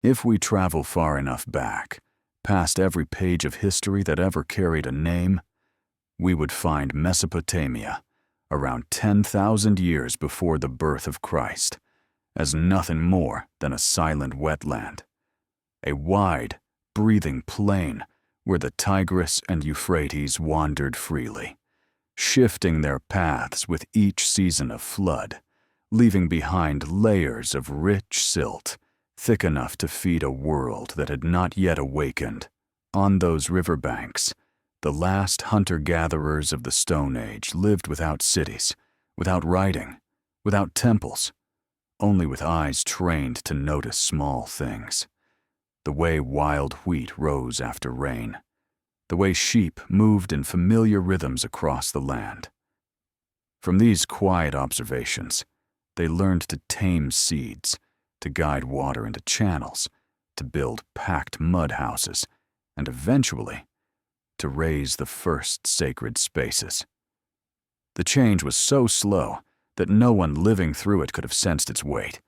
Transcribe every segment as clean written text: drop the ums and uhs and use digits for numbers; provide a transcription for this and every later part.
If we travel far enough back, past every page of history that ever carried a name, we would find Mesopotamia, around 10,000 years before the birth of Christ, as nothing more than a silent wetland, a wide, breathing plain where the Tigris and Euphrates wandered freely, shifting their paths with each season of flood, leaving behind layers of rich silt, thick enough to feed a world that had not yet awakened. On those riverbanks, the last hunter-gatherers of the Stone Age lived without cities, without writing, without temples, only with eyes trained to notice small things. The way wild wheat rose after rain, the way sheep moved in familiar rhythms across the land. From these quiet observations, they learned to tame seeds, to guide water into channels, to build packed mud houses, and eventually, to raise the first sacred spaces. The change was so slow that no one living through it could have sensed its weight,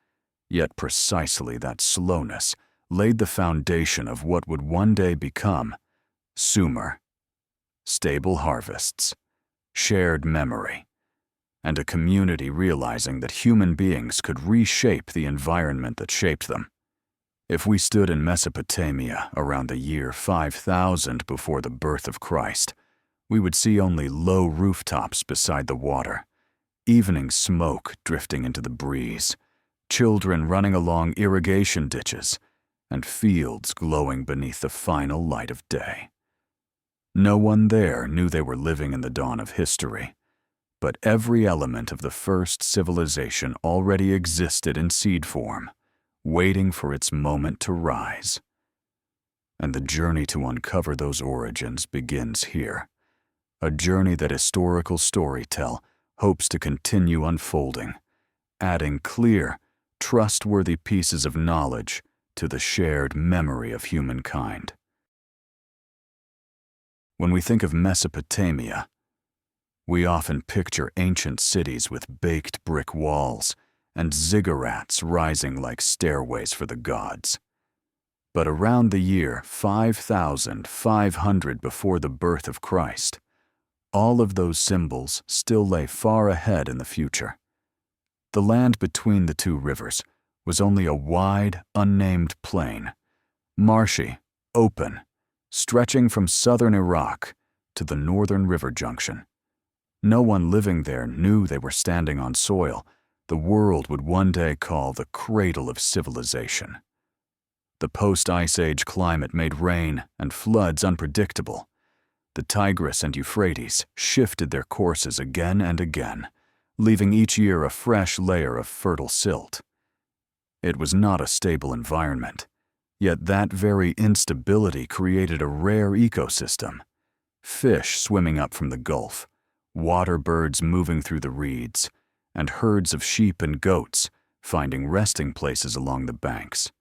yet precisely that slowness laid the foundation of what would one day become Sumer, stable harvests, shared memory, and a community realizing that human beings could reshape the environment that shaped them. If we stood in Mesopotamia around the year 5000 before the birth of Christ, we would see only low rooftops beside the water, evening smoke drifting into the breeze, children running along irrigation ditches, and fields glowing beneath the final light of day. No one there knew they were living in the dawn of history, but every element of the first civilization already existed in seed form, waiting for its moment to rise. And the journey to uncover those origins begins here, a journey that historical storytell hopes to continue unfolding, adding clear, trustworthy pieces of knowledge to the shared memory of humankind. When we think of Mesopotamia, we often picture ancient cities with baked brick walls and ziggurats rising like stairways for the gods. But around the year 5500 before the birth of Christ, all of those symbols still lay far ahead in the future. The land between the two rivers was only a wide, unnamed plain, marshy, open, stretching from southern Iraq to the northern river junction. No one living there knew they were standing on soil the world would one day call the cradle of civilization. The post-Ice Age climate made rain and floods unpredictable. The Tigris and Euphrates shifted their courses again and again, leaving each year a fresh layer of fertile silt. It was not a stable environment, yet that very instability created a rare ecosystem. Fish swimming up from the Gulf, water birds moving through the reeds, and herds of sheep and goats finding resting places along the banks.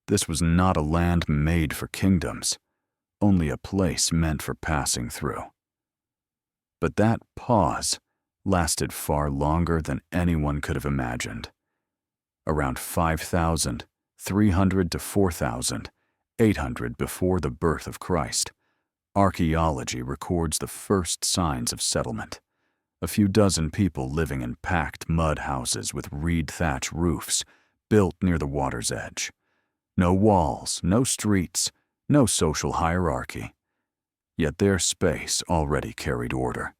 This was not a land made for kingdoms, only a place meant for passing through. But that pause lasted far longer than anyone could have imagined. Around 5,300 to 4,800 before the birth of Christ, archaeology records the first signs of settlement. A few dozen people living in packed mud houses with reed thatch roofs built near the water's edge. No walls, no streets, no social hierarchy. Yet their space already carried order.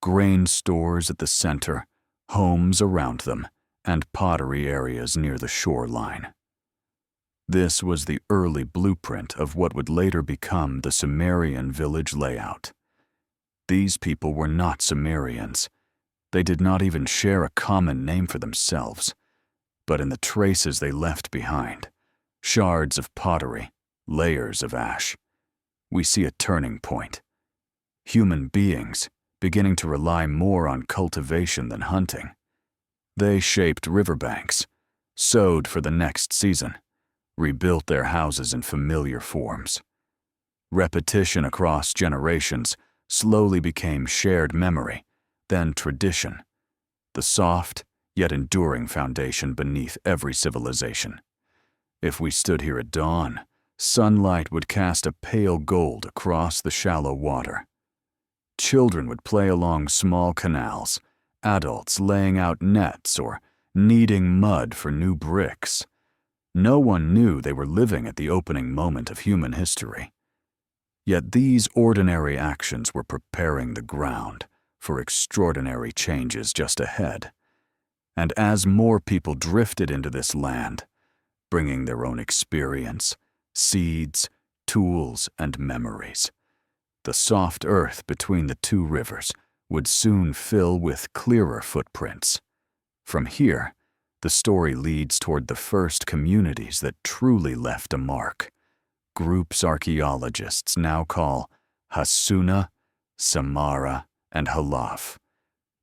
Grain stores at the center, homes around them, and pottery areas near the shoreline. This was the early blueprint of what would later become the Sumerian village layout. These people were not Sumerians. They did not even share a common name for themselves. But in the traces they left behind, shards of pottery, layers of ash, we see a turning point. Human beings beginning to rely more on cultivation than hunting. They shaped riverbanks, sowed for the next season, rebuilt their houses in familiar forms. Repetition across generations slowly became shared memory, then tradition, the soft yet enduring foundation beneath every civilization. If we stood here at dawn, sunlight would cast a pale gold across the shallow water. Children would play along small canals, adults laying out nets or kneading mud for new bricks. No one knew they were living at the opening moment of human history. Yet these ordinary actions were preparing the ground for extraordinary changes just ahead. And as more people drifted into this land, bringing their own experience, seeds, tools, and memories, the soft earth between the two rivers would soon fill with clearer footprints. From here, the story leads toward the first communities that truly left a mark. Groups archaeologists now call Hassuna, Samarra, and Halaf,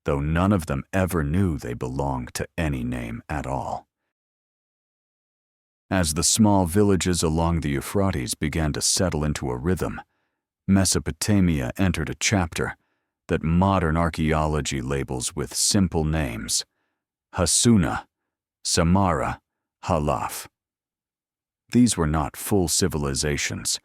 though none of them ever knew they belonged to any name at all. As the small villages along the Euphrates began to settle into a rhythm, Mesopotamia entered a chapter that modern archaeology labels with simple names: Hassuna, Samarra, Halaf. These were not full civilizations,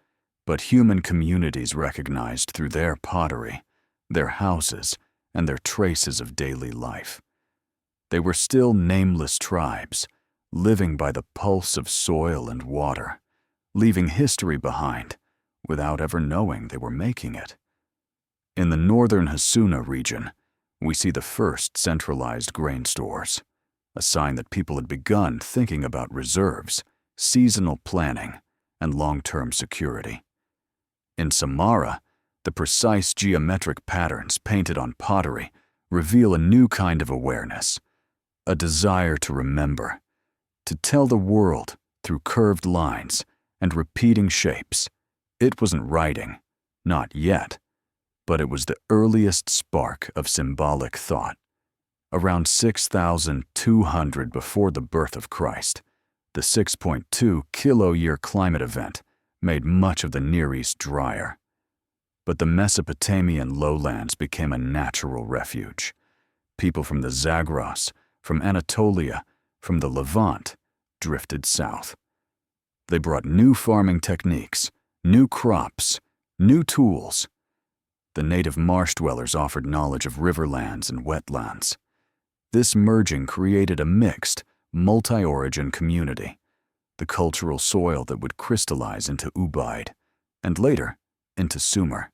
but human communities recognized through their pottery, their houses, and their traces of daily life. They were still nameless tribes, living by the pulse of soil and water, leaving history behind without ever knowing they were making it. In the northern Hassuna region, we see the first centralized grain stores, a sign that people had begun thinking about reserves, seasonal planning, and long-term security. In Samarra, the precise geometric patterns painted on pottery reveal a new kind of awareness, a desire to remember, to tell the world through curved lines and repeating shapes. It wasn't writing, not yet, but it was the earliest spark of symbolic thought. Around 6,200 before the birth of Christ, the 6.2 kilo-year climate event made much of the Near East drier. But the Mesopotamian lowlands became a natural refuge. People from the Zagros, from Anatolia, from the Levant, drifted south. They brought new farming techniques, new crops, new tools. The native marsh dwellers offered knowledge of riverlands and wetlands. This merging created a mixed, multi-origin community, the cultural soil that would crystallize into Ubaid, and later into Sumer.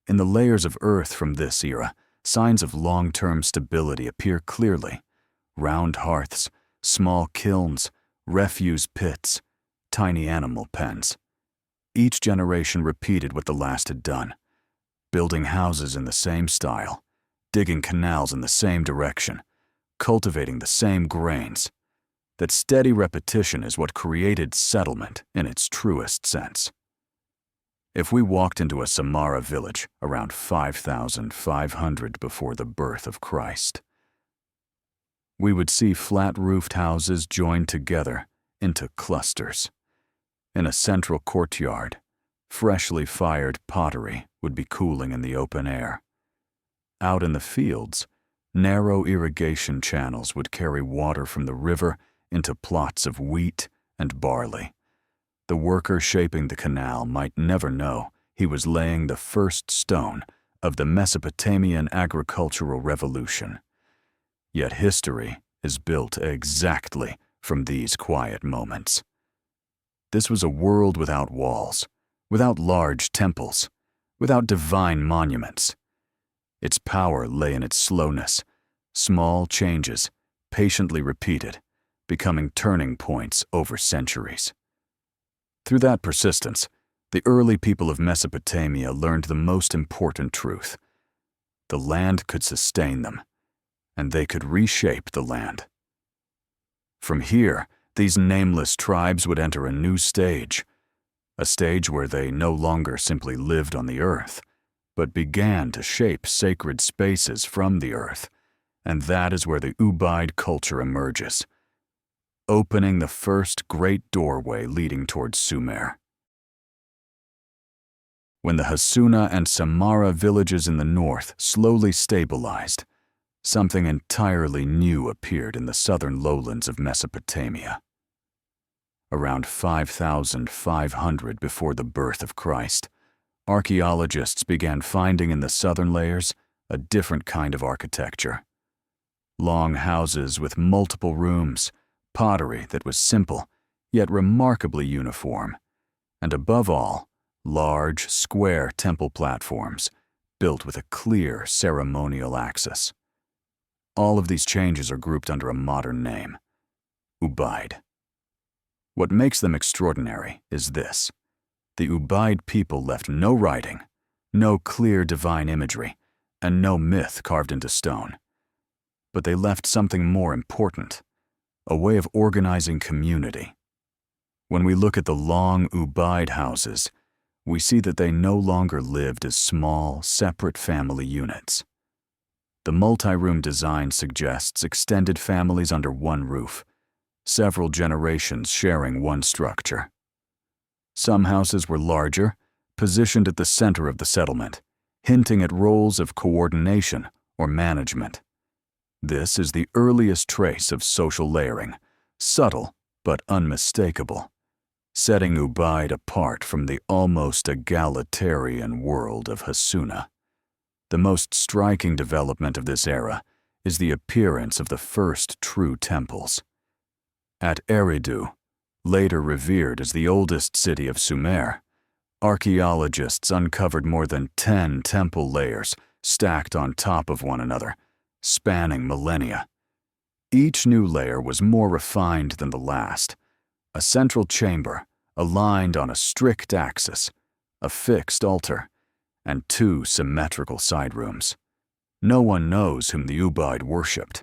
In the layers of earth from this era, signs of long-term stability appear clearly: round hearths, small kilns, refuse pits, tiny animal pens. Each generation repeated what the last had done, building houses in the same style, digging canals in the same direction, cultivating the same grains. That steady repetition is what created settlement in its truest sense. If we walked into a Samarra village around 5,500 before the birth of Christ, we would see flat-roofed houses joined together into clusters. In a central courtyard, freshly fired pottery would be cooling in the open air. Out in the fields, narrow irrigation channels would carry water from the river into plots of wheat and barley. The worker shaping the canal might never know he was laying the first stone of the Mesopotamian agricultural revolution. Yet history is built exactly from these quiet moments. This was a world without walls, without large temples, without divine monuments. Its power lay in its slowness, small changes, patiently repeated, becoming turning points over centuries. Through that persistence, the early people of Mesopotamia learned the most important truth: the land could sustain them, and they could reshape the land. From here, these nameless tribes would enter a new stage, a stage where they no longer simply lived on the earth, but began to shape sacred spaces from the earth, and that is where the Ubaid culture emerges, opening the first great doorway leading towards Sumer. When the Hassuna and Samarra villages in the north slowly stabilized, something entirely new appeared in the southern lowlands of Mesopotamia. around 5,500 before the birth of Christ, archaeologists began finding in the southern layers a different kind of architecture. Long houses with multiple rooms, pottery that was simple yet remarkably uniform, and above all, large, square temple platforms built with a clear ceremonial axis. All of these changes are grouped under a modern name: Ubaid. What makes them extraordinary is this: the Ubaid people left no writing, no clear divine imagery, and no myth carved into stone. But they left something more important: a way of organizing community. When we look at the long Ubaid houses, we see that they no longer lived as small, separate family units. The multi-room design suggests extended families under one roof, several generations sharing one structure. Some houses were larger, positioned at the center of the settlement, hinting at roles of coordination or management. This is the earliest trace of social layering, subtle but unmistakable, setting Ubaid apart from the almost egalitarian world of Hassuna. The most striking development of this era is the appearance of the first true temples. At Eridu, later revered as the oldest city of Sumer, archaeologists uncovered more than 10 temple layers stacked on top of one another, spanning millennia. Each new layer was more refined than the last: a central chamber aligned on a strict axis, a fixed altar, and 2 symmetrical side rooms. No one knows whom the Ubaid worshipped,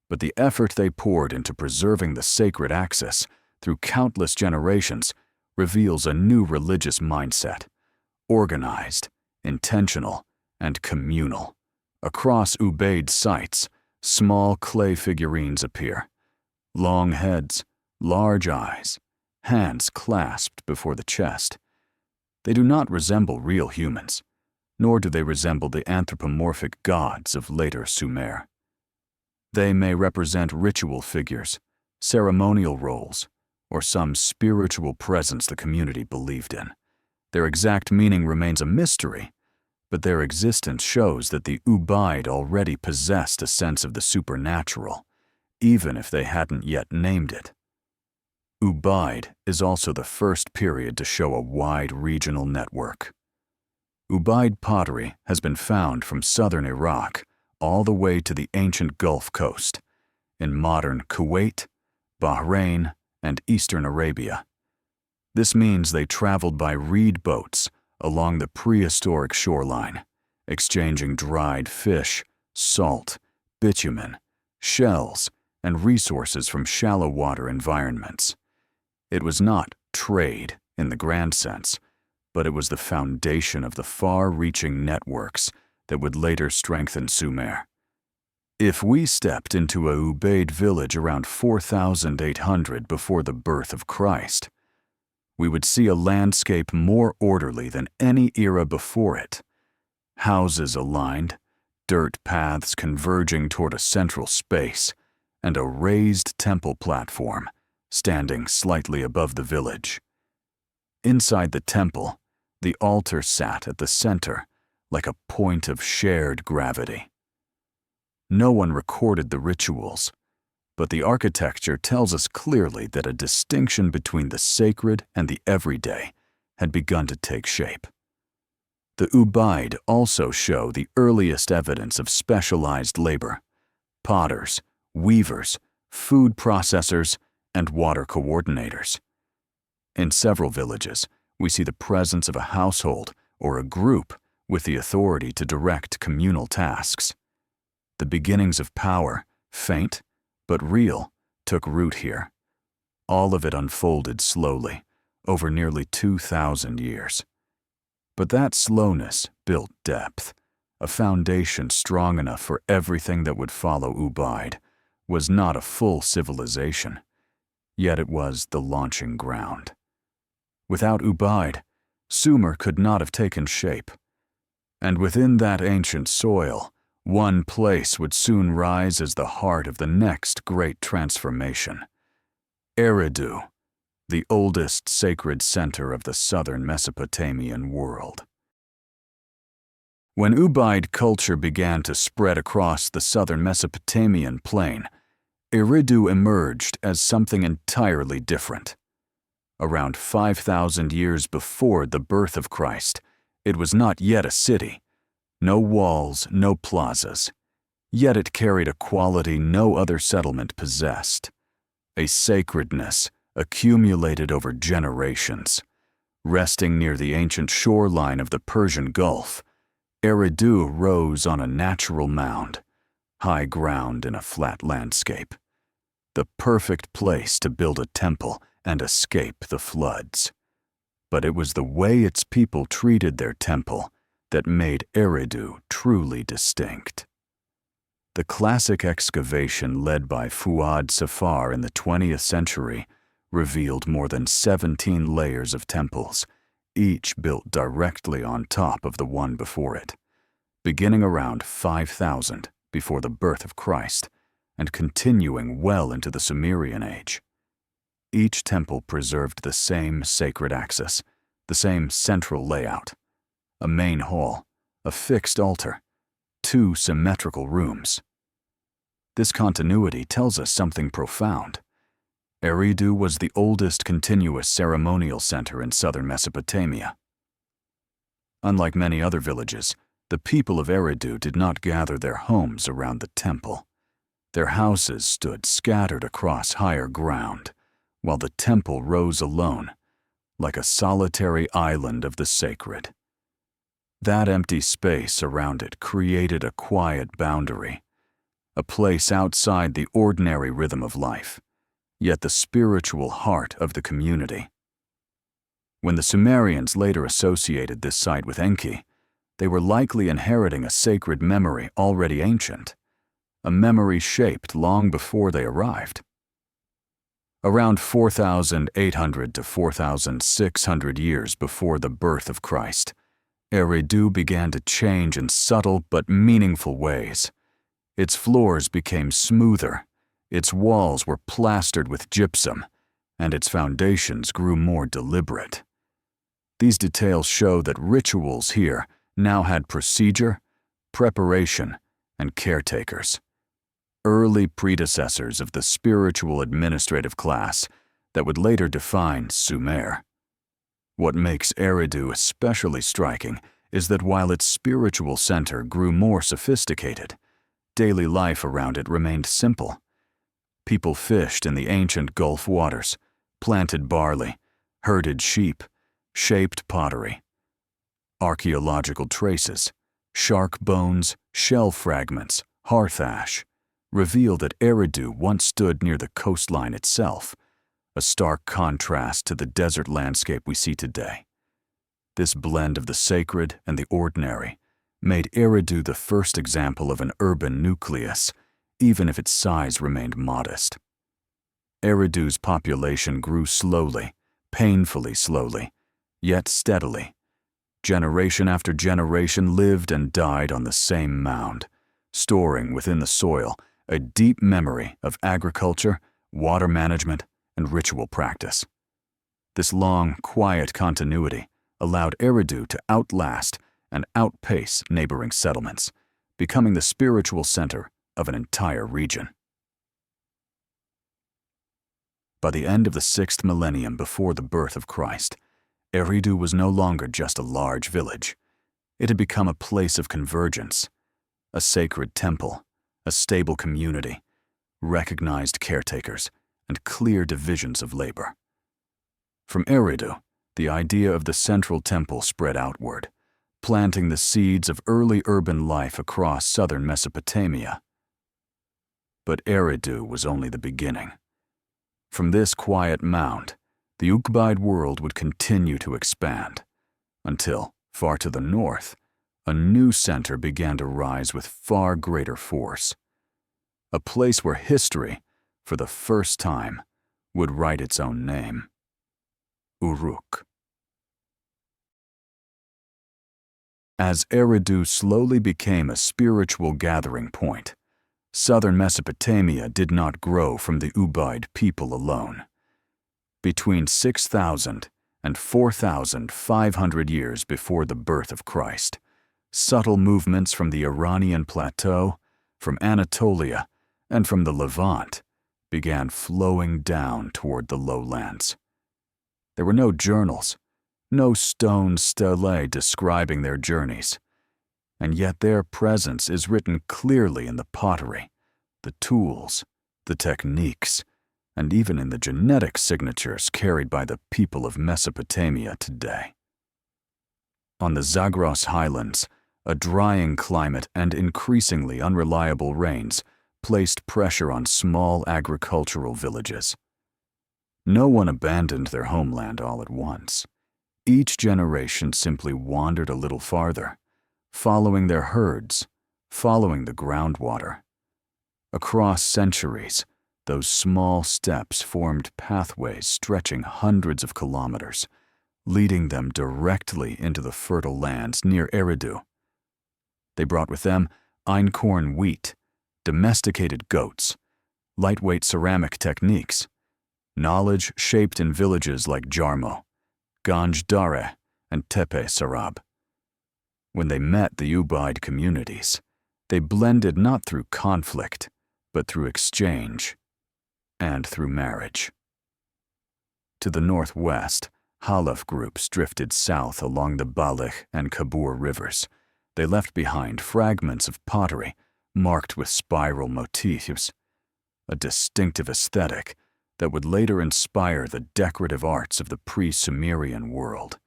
but the effort they poured into preserving the sacred axis through countless generations reveals a new religious mindset: organized, intentional, and communal. Across Ubaid sites, small clay figurines appear: long heads, large eyes, hands clasped before the chest. They do not resemble real humans, nor do they resemble the anthropomorphic gods of later Sumer. They may represent ritual figures, ceremonial roles, or some spiritual presence the community believed in. Their exact meaning remains a mystery, but their existence shows that the Ubaid already possessed a sense of the supernatural, even if they hadn't yet named it. Ubaid is also the first period to show a wide regional network. Ubaid pottery has been found from southern Iraq all the way to the ancient Gulf Coast, in modern Kuwait, Bahrain, and eastern Arabia. This means they traveled by reed boats along the prehistoric shoreline, exchanging dried fish, salt, bitumen, shells, and resources from shallow water environments. It was not trade in the grand sense, but it was the foundation of the far-reaching networks that would later strengthen Sumer. If we stepped into a Ubaid village around 4,800 before the birth of Christ, we would see a landscape more orderly than any era before it. Houses aligned, dirt paths converging toward a central space, and a raised temple platform standing slightly above the village. Inside the temple, the altar sat at the center, like a point of shared gravity. No one recorded the rituals, but the architecture tells us clearly that a distinction between the sacred and the everyday had begun to take shape. The Ubaid also show the earliest evidence of specialized labor: potters, weavers, food processors, and water coordinators. In several villages, we see the presence of a household or a group with the authority to direct communal tasks. The beginnings of power, faint but real, took root here. All of it unfolded slowly, over nearly 2,000 years. But that slowness built depth. A foundation strong enough for everything that would follow Ubaid was not a full civilization, yet it was the launching ground. Without Ubaid, Sumer could not have taken shape. And within that ancient soil, one place would soon rise as the heart of the next great transformation: Eridu, the oldest sacred center of the southern Mesopotamian world. When Ubaid culture began to spread across the southern Mesopotamian plain, Eridu emerged as something entirely different. Around 5,000 years before the birth of Christ, it was not yet a city. No walls, no plazas. Yet it carried a quality no other settlement possessed. A sacredness accumulated over generations. Resting near the ancient shoreline of the Persian Gulf, Eridu rose on a natural mound, high ground in a flat landscape. The perfect place to build a temple and escape the floods. But it was the way its people treated their temple that made Eridu truly distinct. The classic excavation led by Fuad Safar in the 20th century revealed more than 17 layers of temples, each built directly on top of the one before it, beginning around 5000 before the birth of Christ and continuing well into the Sumerian age. Each temple preserved the same sacred axis, the same central layout, a main hall, a fixed altar, 2 symmetrical rooms. This continuity tells us something profound. Eridu was the oldest continuous ceremonial center in southern Mesopotamia. Unlike many other villages, the people of Eridu did not gather their homes around the temple. Their houses stood scattered across higher ground, while the temple rose alone, like a solitary island of the sacred. That empty space around it created a quiet boundary, a place outside the ordinary rhythm of life, yet the spiritual heart of the community. When the Sumerians later associated this site with Enki, they were likely inheriting a sacred memory already ancient, a memory shaped long before they arrived. Around 4,800 to 4,600 years before the birth of Christ, Eridu began to change in subtle but meaningful ways. Its floors became smoother, its walls were plastered with gypsum, and its foundations grew more deliberate. These details show that rituals here now had procedure, preparation, and caretakers, early predecessors of the spiritual administrative class that would later define Sumer. What makes Eridu especially striking is that while its spiritual center grew more sophisticated, daily life around it remained simple. People fished in the ancient Gulf waters, planted barley, herded sheep, shaped pottery. Archaeological traces, shark bones, shell fragments, hearth ash, reveal that Eridu once stood near the coastline itself, a stark contrast to the desert landscape we see today. This blend of the sacred and the ordinary made Eridu the first example of an urban nucleus, even if its size remained modest. Eridu's population grew slowly, painfully slowly, yet steadily. Generation after generation lived and died on the same mound, storing within the soil a deep memory of agriculture, water management, and ritual practice. This long, quiet continuity allowed Eridu to outlast and outpace neighboring settlements, becoming the spiritual center of an entire region. By the end of the 6th millennium before the birth of Christ, Eridu was no longer just a large village. It had become a place of convergence, a sacred temple, a stable community, recognized caretakers, and clear divisions of labor. From Eridu, the idea of the central temple spread outward, planting the seeds of early urban life across southern Mesopotamia. But Eridu was only the beginning. From this quiet mound, the Ubaid world would continue to expand, until, far to the north, a new center began to rise with far greater force. A place where history, for the first time, would write its own name: Uruk. As Eridu slowly became a spiritual gathering point, southern Mesopotamia did not grow from the Ubaid people alone. Between 6,000 and 4,500 years before the birth of Christ, subtle movements from the Iranian plateau, from Anatolia, and from the Levant began flowing down toward the lowlands. There were no journals, no stone stelae describing their journeys, and yet their presence is written clearly in the pottery, the tools, the techniques, and even in the genetic signatures carried by the people of Mesopotamia today. On the Zagros highlands, a drying climate and increasingly unreliable rains placed pressure on small agricultural villages. No one abandoned their homeland all at once. Each generation simply wandered a little farther, following their herds, following the groundwater. Across centuries, those small steps formed pathways stretching hundreds of kilometers, leading them directly into the fertile lands near Eridu. They brought with them einkorn wheat, domesticated goats, lightweight ceramic techniques, knowledge shaped in villages like Jarmo, Ganj Dare, and Tepe Sarab. When they met the Ubaid communities, they blended not through conflict, but through exchange and through marriage. To the northwest, Halaf groups drifted south along the Balikh and Kabur rivers. They left behind fragments of pottery marked with spiral motifs, a distinctive aesthetic that would later inspire the decorative arts of the pre-Sumerian world.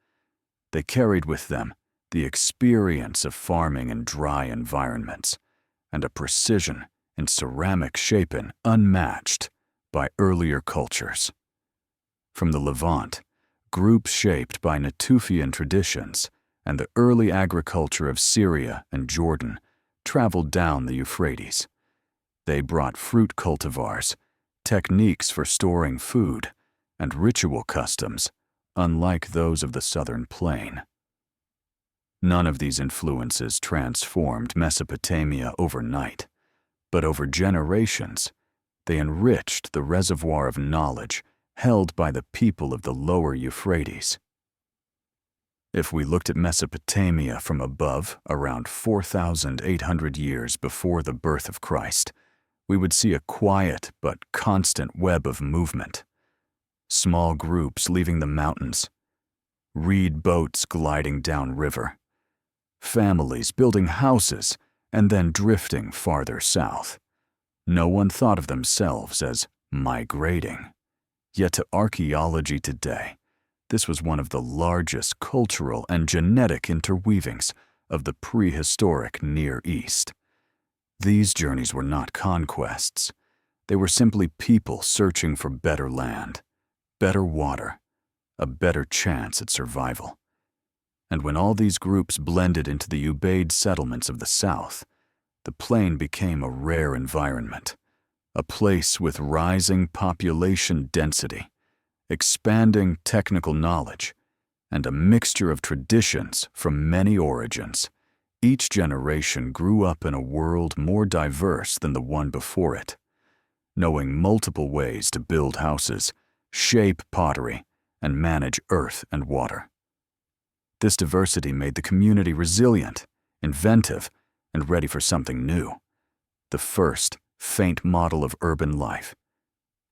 They carried with them the experience of farming in dry environments and a precision in ceramic shaping unmatched by earlier cultures. From the Levant, groups shaped by Natufian traditions and the early agriculture of Syria and Jordan traveled down the Euphrates. They brought fruit cultivars, techniques for storing food, and ritual customs unlike those of the southern plain. None of these influences transformed Mesopotamia overnight, but over generations, they enriched the reservoir of knowledge held by the people of the lower Euphrates. If we looked at Mesopotamia from above, around 4,800 years before the birth of Christ, we would see a quiet but constant web of movement. Small groups leaving the mountains, reed boats gliding downriver, families building houses and then drifting farther south. No one thought of themselves as migrating. Yet to archaeology today, this was one of the largest cultural and genetic interweavings of the prehistoric Near East. These journeys were not conquests. They were simply people searching for better land, better water, a better chance at survival. And when all these groups blended into the Ubaid settlements of the south, the plain became a rare environment, a place with rising population density, expanding technical knowledge, and a mixture of traditions from many origins. Each generation grew up in a world more diverse than the one before it, knowing multiple ways to build houses, shape pottery, and manage earth and water. This diversity made the community resilient, inventive, and ready for something new, the first faint model of urban life.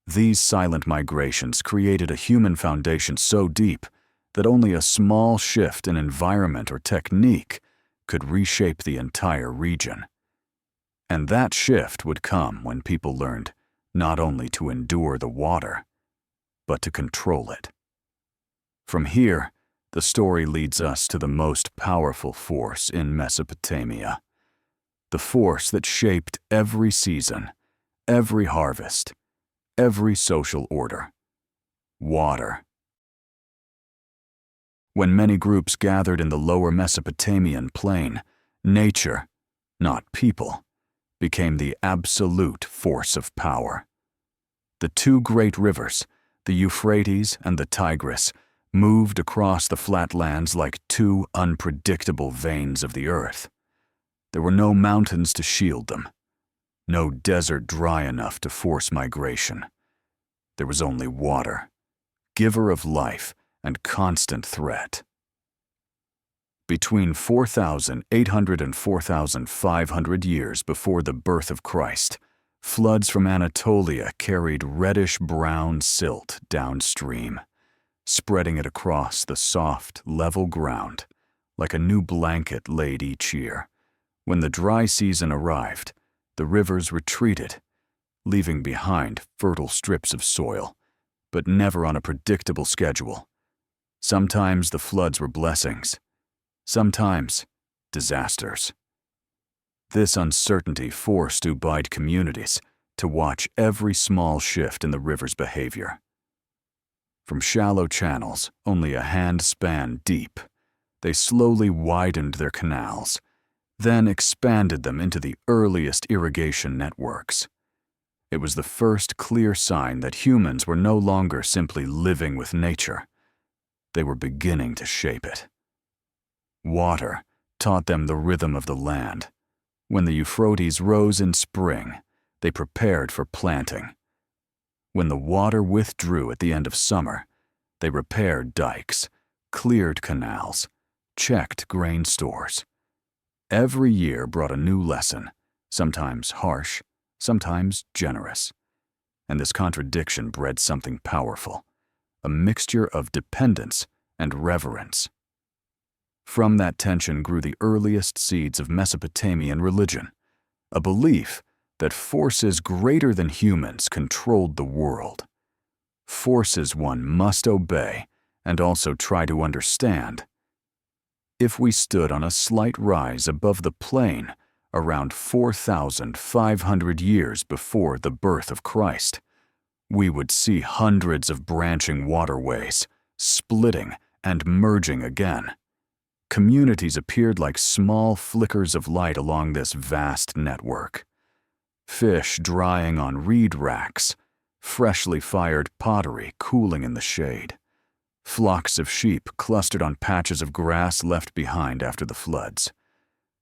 These silent migrations created a human foundation so deep that only a small shift in environment or technique could reshape the entire region. And that shift would come when people learned not only to endure the water, but to control it. From here, the story leads us to the most powerful force in Mesopotamia, the force that shaped every season, every harvest, every social order: water. When many groups gathered in the lower Mesopotamian plain, nature, not people, became the absolute force of power. The two great rivers, the Euphrates and the Tigris, moved across the flatlands like two unpredictable veins of the earth. There were no mountains to shield them, no desert dry enough to force migration. There was only water, giver of life and constant threat. Between 4,800 and 4,500 years before the birth of Christ, floods from Anatolia carried reddish-brown silt downstream, spreading it across the soft, level ground like a new blanket laid each year. When the dry season arrived, the rivers retreated, leaving behind fertile strips of soil, but never on a predictable schedule. Sometimes the floods were blessings, sometimes disasters. This uncertainty forced Ubaid communities to watch every small shift in the river's behavior. From shallow channels only a hand-span deep, they slowly widened their canals, then expanded them into the earliest irrigation networks. It was the first clear sign that humans were no longer simply living with nature. They were beginning to shape it. Water taught them the rhythm of the land. When the Euphrates rose in spring, they prepared for planting. When the water withdrew at the end of summer, they repaired dikes, cleared canals, checked grain stores. Every year brought a new lesson, sometimes harsh, sometimes generous. And this contradiction bred something powerful, a mixture of dependence and reverence. From that tension grew the earliest seeds of Mesopotamian religion, a belief that forces greater than humans controlled the world. Forces one must obey and also try to understand. If we stood on a slight rise above the plain around 4,500 years before the birth of Christ, we would see hundreds of branching waterways, splitting and merging again. Communities appeared like small flickers of light along this vast network. Fish drying on reed racks, freshly fired pottery cooling in the shade. Flocks of sheep clustered on patches of grass left behind after the floods.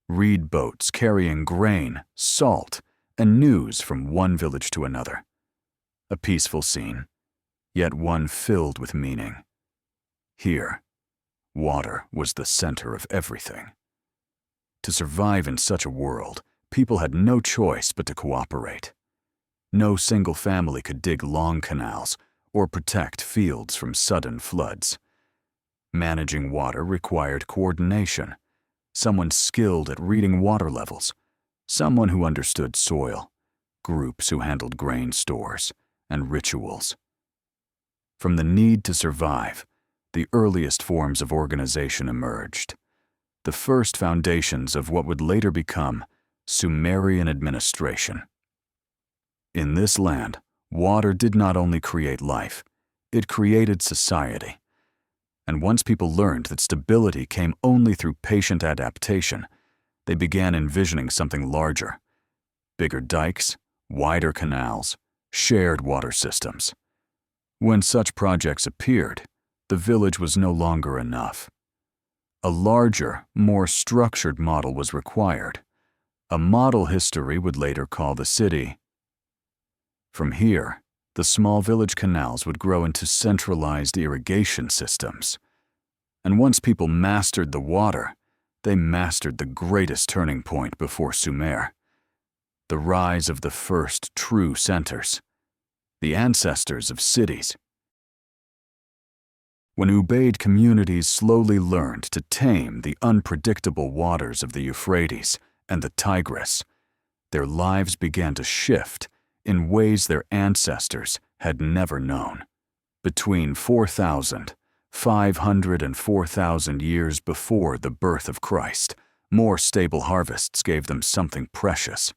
Reed boats carrying grain, salt, and news from one village to another. A peaceful scene, yet one filled with meaning. Here, water was the center of everything. To survive in such a world, people had no choice but to cooperate. No single family could dig long canals or protect fields from sudden floods. Managing water required coordination, someone skilled at reading water levels, someone who understood soil, groups who handled grain stores, and rituals. From the need to survive, the earliest forms of organization emerged, the first foundations of what would later become Sumerian administration. In this land, water did not only create life, it created society. And once people learned that stability came only through patient adaptation, they began envisioning something larger. Bigger dikes, wider canals, shared water systems. When such projects appeared, the village was no longer enough. A larger, more structured model was required, a model history would later call the city. From here, the small village canals would grow into centralized irrigation systems. And once people mastered the water, they mastered the greatest turning point before Sumer, the rise of the first true centers, the ancestors of cities. When Ubaid communities slowly learned to tame the unpredictable waters of the Euphrates and the Tigris, their lives began to shift in ways their ancestors had never known. Between 4,500 and 4,000 years before the birth of Christ, more stable harvests gave them something precious.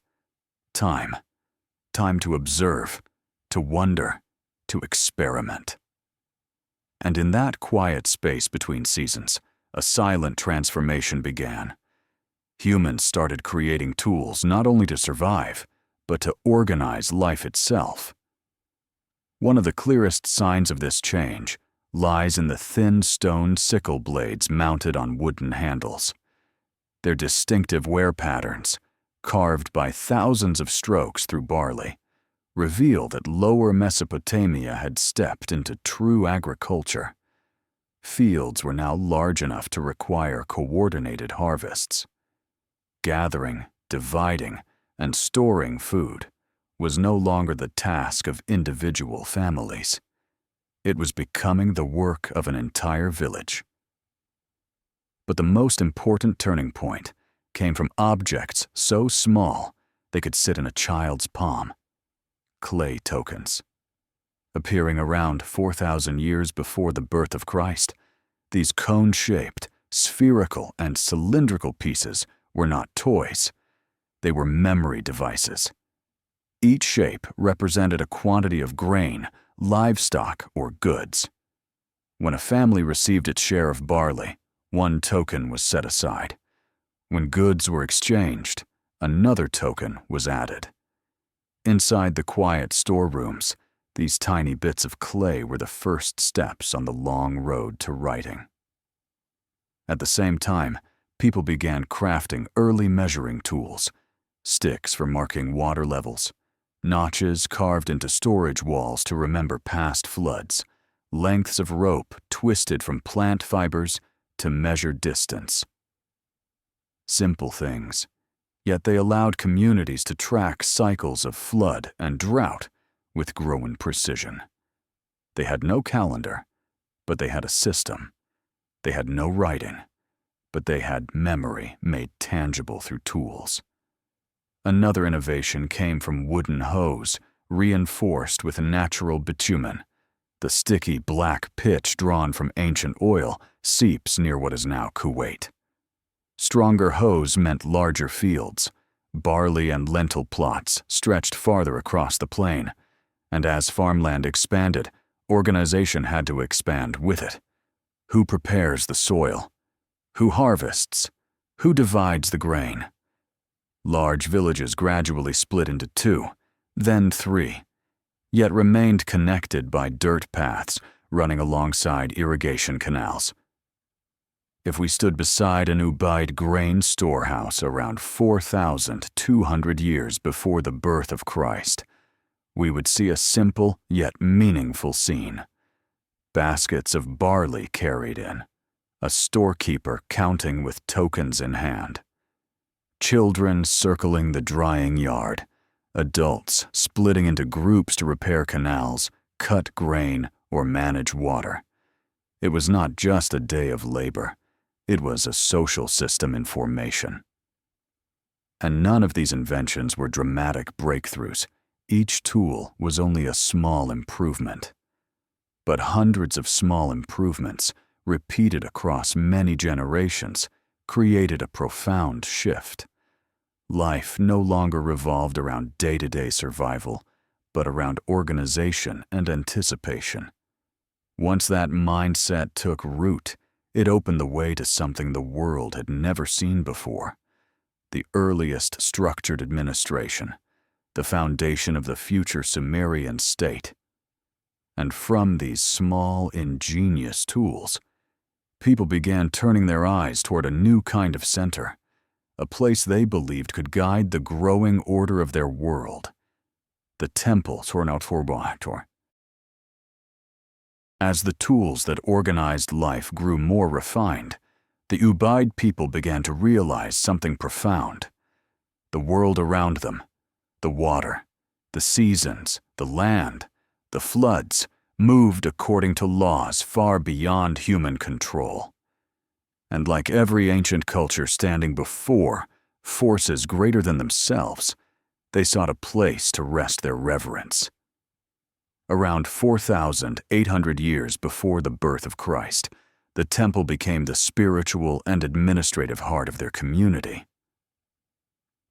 Time. Time to observe, to wonder, to experiment. And in that quiet space between seasons, a silent transformation began. Humans started creating tools not only to survive, but to organize life itself. One of the clearest signs of this change lies in the thin stone sickle blades mounted on wooden handles. Their distinctive wear patterns, carved by thousands of strokes through barley, reveal that Lower Mesopotamia had stepped into true agriculture. Fields were now large enough to require coordinated harvests. Gathering, dividing, and storing food was no longer the task of individual families. It was becoming the work of an entire village. But the most important turning point came from objects so small they could sit in a child's palm: clay tokens. Appearing around 4,000 years before the birth of Christ, these cone-shaped, spherical, and cylindrical pieces were not toys. They were memory devices. Each shape represented a quantity of grain, livestock, or goods. When a family received its share of barley, one token was set aside. When goods were exchanged, another token was added. Inside the quiet storerooms, these tiny bits of clay were the first steps on the long road to writing. At the same time, people began crafting early measuring tools: sticks for marking water levels, notches carved into storage walls to remember past floods, lengths of rope twisted from plant fibers to measure distance. Simple things, yet they allowed communities to track cycles of flood and drought with growing precision. They had no calendar, but they had a system. They had no writing, but they had memory made tangible through tools. Another innovation came from wooden hoes, reinforced with natural bitumen. The sticky black pitch drawn from ancient oil seeps near what is now Kuwait. Stronger hoes meant larger fields. Barley and lentil plots stretched farther across the plain, and as farmland expanded, organization had to expand with it. Who prepares the soil? Who harvests? Who divides the grain? Large villages gradually split into 2, then 3, yet remained connected by dirt paths running alongside irrigation canals. If we stood beside an Ubaid grain storehouse around 4,200 years before the birth of Christ, we would see a simple yet meaningful scene. Baskets of barley carried in, a storekeeper counting with tokens in hand. Children circling the drying yard, adults splitting into groups to repair canals, cut grain, or manage water. It was not just a day of labor. It was a social system in formation. And none of these inventions were dramatic breakthroughs. Each tool was only a small improvement. But hundreds of small improvements, repeated across many generations, created a profound shift. Life no longer revolved around day-to-day survival, but around organization and anticipation. Once that mindset took root, it opened the way to something the world had never seen before: the earliest structured administration, the foundation of the future Sumerian state. And from these small, ingenious tools, people began turning their eyes toward a new kind of center, a place they believed could guide the growing order of their world: the temple. As the tools that organized life grew more refined, the Ubaid people began to realize something profound. The world around them, the water, the seasons, the land, the floods, moved according to laws far beyond human control. And like every ancient culture standing before forces greater than themselves, they sought a place to rest their reverence. Around 4,800 years before the birth of Christ, the temple became the spiritual and administrative heart of their community.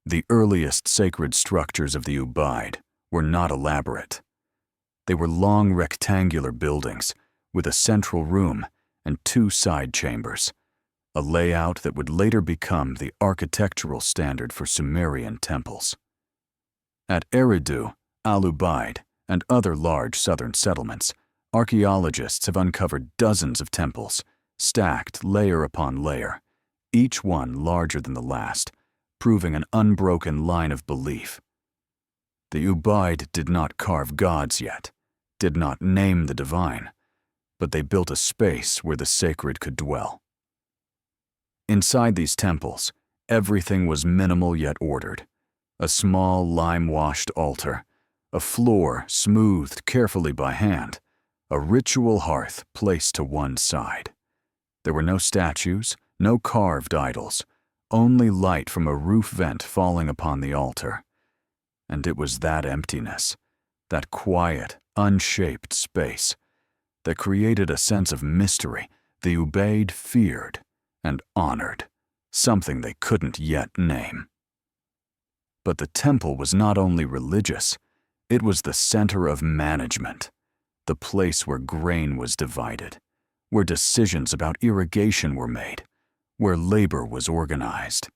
The earliest sacred structures of the Ubaid were not elaborate. They were long rectangular buildings with a central room and 2 side chambers, a layout that would later become the architectural standard for Sumerian temples. At Eridu, Al-Ubaid, and other large southern settlements, archaeologists have uncovered dozens of temples, stacked layer upon layer, each one larger than the last, proving an unbroken line of belief. The Ubaid did not carve gods yet, did not name the divine, but they built a space where the sacred could dwell. Inside these temples, everything was minimal yet ordered. A small lime-washed altar, a floor smoothed carefully by hand, a ritual hearth placed to one side. There were no statues, no carved idols, only light from a roof vent falling upon the altar. And it was that emptiness, that quiet, unshaped space, that created a sense of mystery the Ubaid feared and honored, something they couldn't yet name. But the temple was not only religious, it was the center of management, the place where grain was divided, where decisions about irrigation were made, where labor was organized.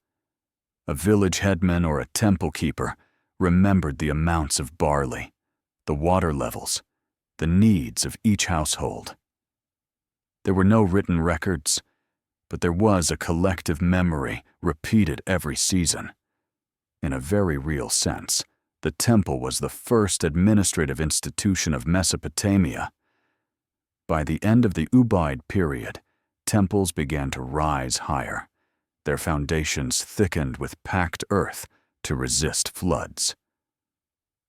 A village headman or a temple keeper remembered the amounts of barley, the water levels, the needs of each household. There were no written records, but there was a collective memory repeated every season. In a very real sense, the temple was the first administrative institution of Mesopotamia. By the end of the Ubaid period, temples began to rise higher, their foundations thickened with packed earth to resist floods.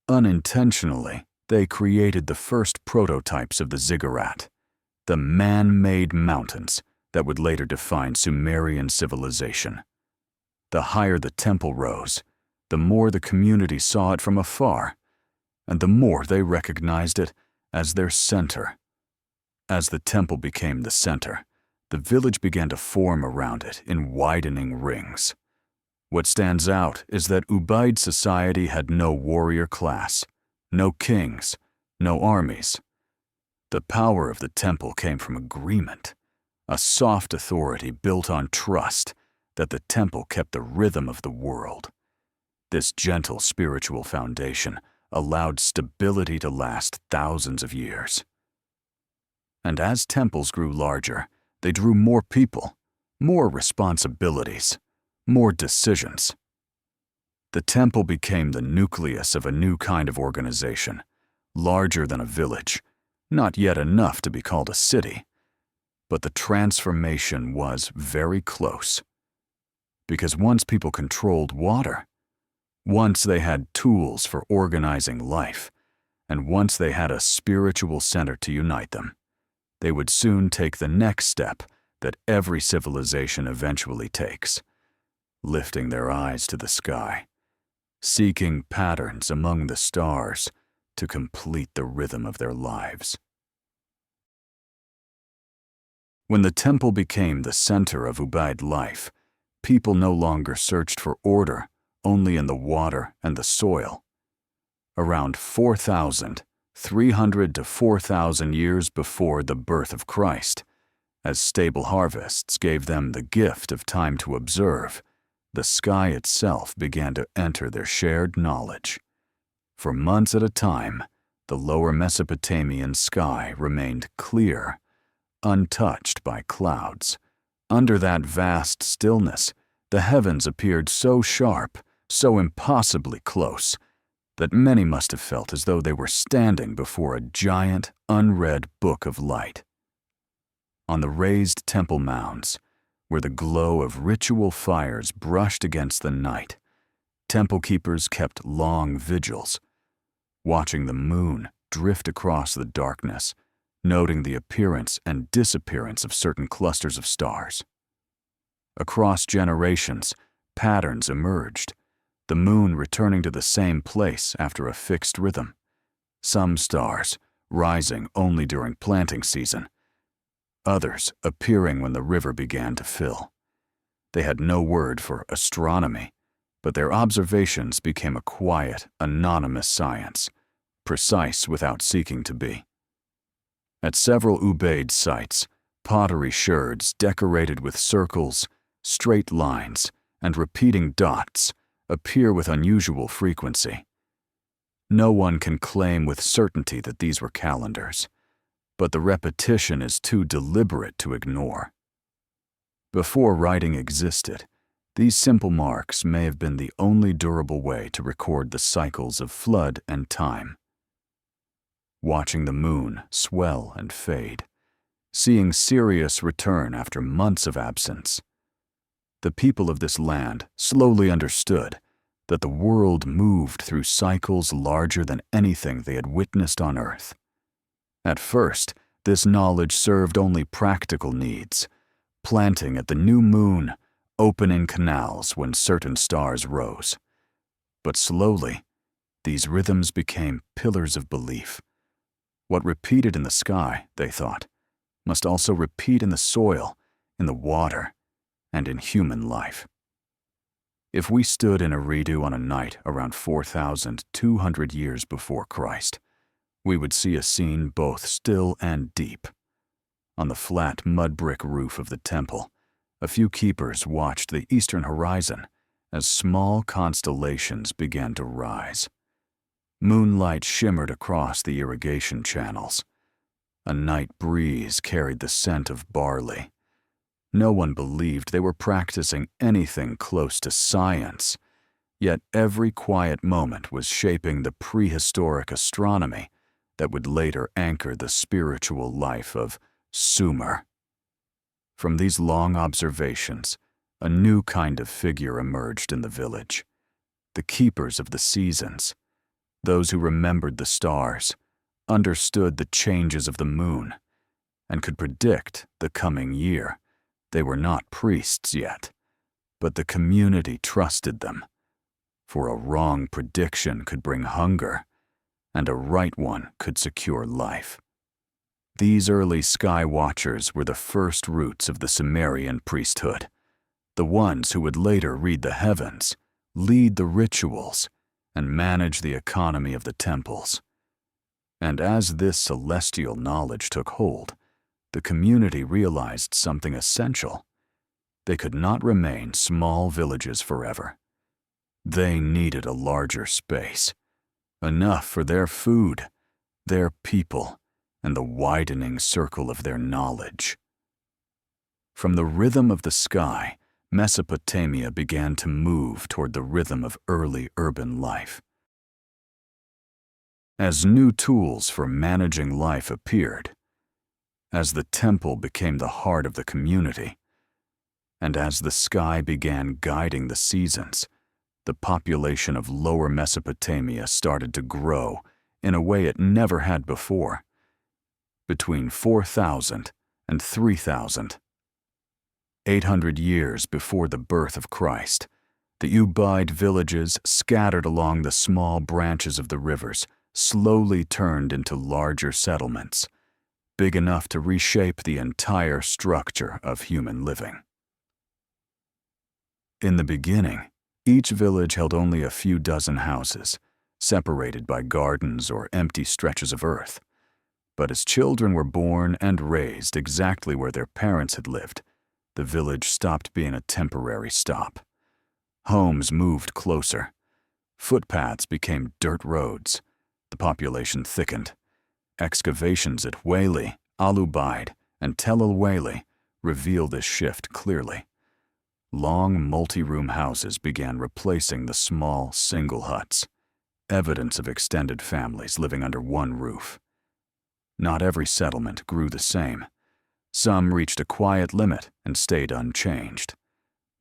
Unintentionally, they created the first prototypes of the ziggurat, the man-made mountains that would later define Sumerian civilization. The higher the temple rose, the more the community saw it from afar, and the more they recognized it as their center. As the temple became the center, the village began to form around it in widening rings. What stands out is that Ubaid society had no warrior class, no kings, no armies. The power of the temple came from agreement, a soft authority built on trust that the temple kept the rhythm of the world. This gentle spiritual foundation allowed stability to last thousands of years. And as temples grew larger, they drew more people, more responsibilities, more decisions. The temple became the nucleus of a new kind of organization, larger than a village, not yet enough to be called a city. But the transformation was very close. Because once people controlled water, once they had tools for organizing life, and once they had a spiritual center to unite them, they would soon take the next step that every civilization eventually takes, lifting their eyes to the sky, seeking patterns among the stars to complete the rhythm of their lives. When the temple became the center of Ubaid life, people no longer searched for order only in the water and the soil. Around 4,300 to 4,000 years before the birth of Christ, as stable harvests gave them the gift of time to observe, the sky itself began to enter their shared knowledge. For months at a time, the lower Mesopotamian sky remained clear, untouched by clouds. Under that vast stillness, the heavens appeared so sharp, so impossibly close, that many must have felt as though they were standing before a giant, unread book of light. On the raised temple mounds, where the glow of ritual fires brushed against the night, temple keepers kept long vigils, watching the moon drift across the darkness, noting the appearance and disappearance of certain clusters of stars. Across generations, patterns emerged, the moon returning to the same place after a fixed rhythm. Some stars rising only during planting season, others appearing when the river began to fill. They had no word for astronomy, but their observations became a quiet, anonymous science, precise without seeking to be. At several Ubaid sites, pottery sherds decorated with circles, straight lines, and repeating dots appear with unusual frequency. No one can claim with certainty that these were calendars, but the repetition is too deliberate to ignore. Before writing existed, These simple marks may have been the only durable way to record the cycles of flood and time. Watching the moon swell and fade, seeing Sirius return after months of absence, the people of this land slowly understood that the world moved through cycles larger than anything they had witnessed on Earth. At first, this knowledge served only practical needs, planting at the new moon, opening canals when certain stars rose. But slowly, these rhythms became pillars of belief. What repeated in the sky, they thought, must also repeat in the soil, in the water, and in human life. If we stood in Eridu on a night around 4,200 years before Christ, we would see a scene both still and deep. On the flat mud brick roof of the temple, a few keepers watched the eastern horizon as small constellations began to rise. Moonlight shimmered across the irrigation channels. A night breeze carried the scent of barley. No one believed they were practicing anything close to science, yet every quiet moment was shaping the prehistoric astronomy that would later anchor the spiritual life of Sumer. From these long observations, a new kind of figure emerged in the village. The keepers of the seasons, those who remembered the stars, understood the changes of the moon, and could predict the coming year. They were not priests yet, but the community trusted them, for a wrong prediction could bring hunger, and a right one could secure life. These early sky watchers were the first roots of the Sumerian priesthood, the ones who would later read the heavens, lead the rituals, and manage the economy of the temples. And as this celestial knowledge took hold, the community realized something essential. They could not remain small villages forever. They needed a larger space, enough for their food, their people, and the widening circle of their knowledge. From the rhythm of the sky, Mesopotamia began to move toward the rhythm of early urban life. As new tools for managing life appeared, as the temple became the heart of the community, and as the sky began guiding the seasons, the population of Lower Mesopotamia started to grow in a way it never had before. Between 4,000 and 3,000. 800 years before the birth of Christ, the Ubaid villages scattered along the small branches of the rivers slowly turned into larger settlements, big enough to reshape the entire structure of human living. In the beginning, each village held only a few dozen houses, separated by gardens or empty stretches of earth. But as children were born and raised exactly where their parents had lived, the village stopped being a temporary stop. Homes moved closer. Footpaths became dirt roads. The population thickened. Excavations at Weli, Al-Ubaid, and Tel el-Weli reveal this shift clearly. Long multi-room houses began replacing the small single huts, evidence of extended families living under one roof. Not every settlement grew the same. Some reached a quiet limit and stayed unchanged.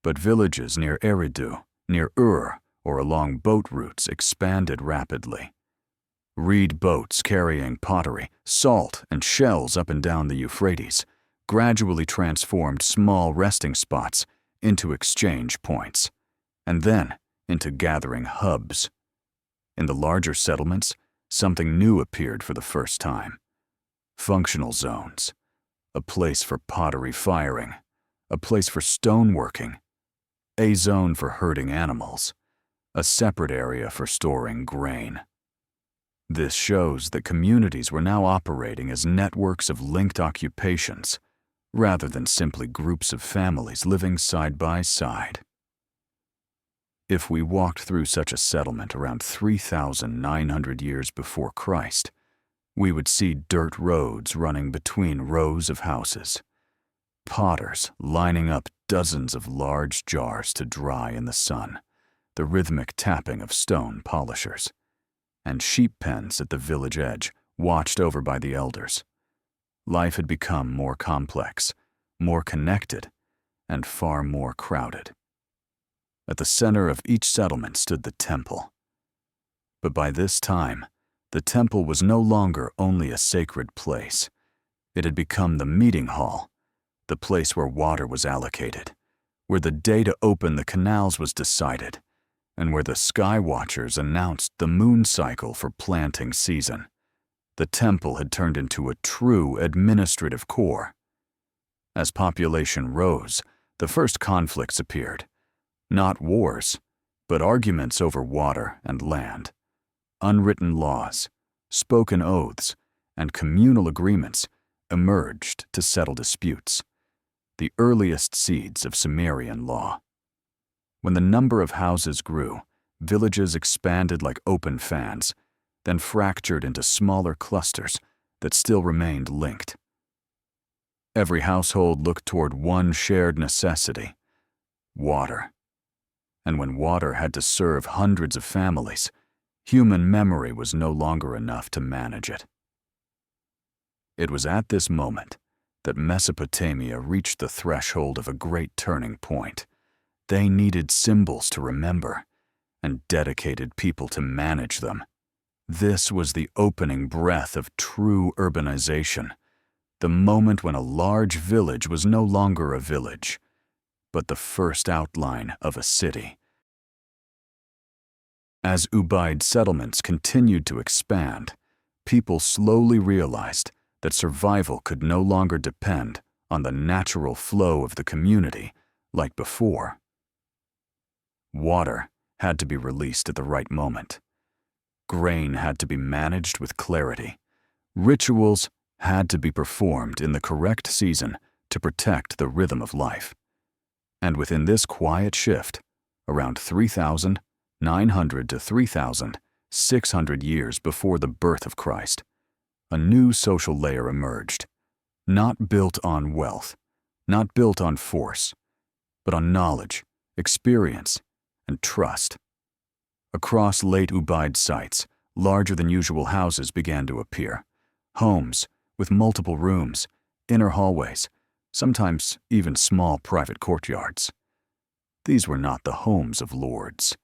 But villages near Eridu, near Ur, or along boat routes expanded rapidly. Reed boats carrying pottery, salt, and shells up and down the Euphrates gradually transformed small resting spots into exchange points, and then into gathering hubs. In the larger settlements, something new appeared for the first time. Functional zones, a place for pottery firing, a place for stoneworking, a zone for herding animals, a separate area for storing grain. This shows that communities were now operating as networks of linked occupations, rather than simply groups of families living side by side. If we walked through such a settlement around 3,900 years before Christ, we would see dirt roads running between rows of houses, potters lining up dozens of large jars to dry in the sun, the rhythmic tapping of stone polishers, and sheep pens at the village edge, watched over by the elders. Life had become more complex, more connected, and far more crowded. At the center of each settlement stood the temple. But by this time, the temple was no longer only a sacred place. It had become the meeting hall, the place where water was allocated, where the day to open the canals was decided, and where the sky watchers announced the moon cycle for planting season. The temple had turned into a true administrative core. As population rose, the first conflicts appeared. Not wars, but arguments over water and land. Unwritten laws, spoken oaths, and communal agreements emerged to settle disputes, the earliest seeds of Sumerian law. When the number of houses grew, villages expanded like open fans, then fractured into smaller clusters that still remained linked. Every household looked toward one shared necessity: water. And when water had to serve hundreds of families, human memory was no longer enough to manage it. It was at this moment that Mesopotamia reached the threshold of a great turning point. They needed symbols to remember, and dedicated people to manage them. This was the opening breath of true urbanization, the moment when a large village was no longer a village, but the first outline of a city. As Ubaid settlements continued to expand, people slowly realized that survival could no longer depend on the natural flow of the community like before. Water had to be released at the right moment. Grain had to be managed with clarity. Rituals had to be performed in the correct season to protect the rhythm of life. And within this quiet shift, around 3,900 to 3,600 years before the birth of Christ, a new social layer emerged, not built on wealth, not built on force, but on knowledge, experience, and trust. Across late Ubaid sites, larger than usual houses began to appear, homes with multiple rooms, inner hallways, sometimes even small private courtyards. These were not the homes of lords.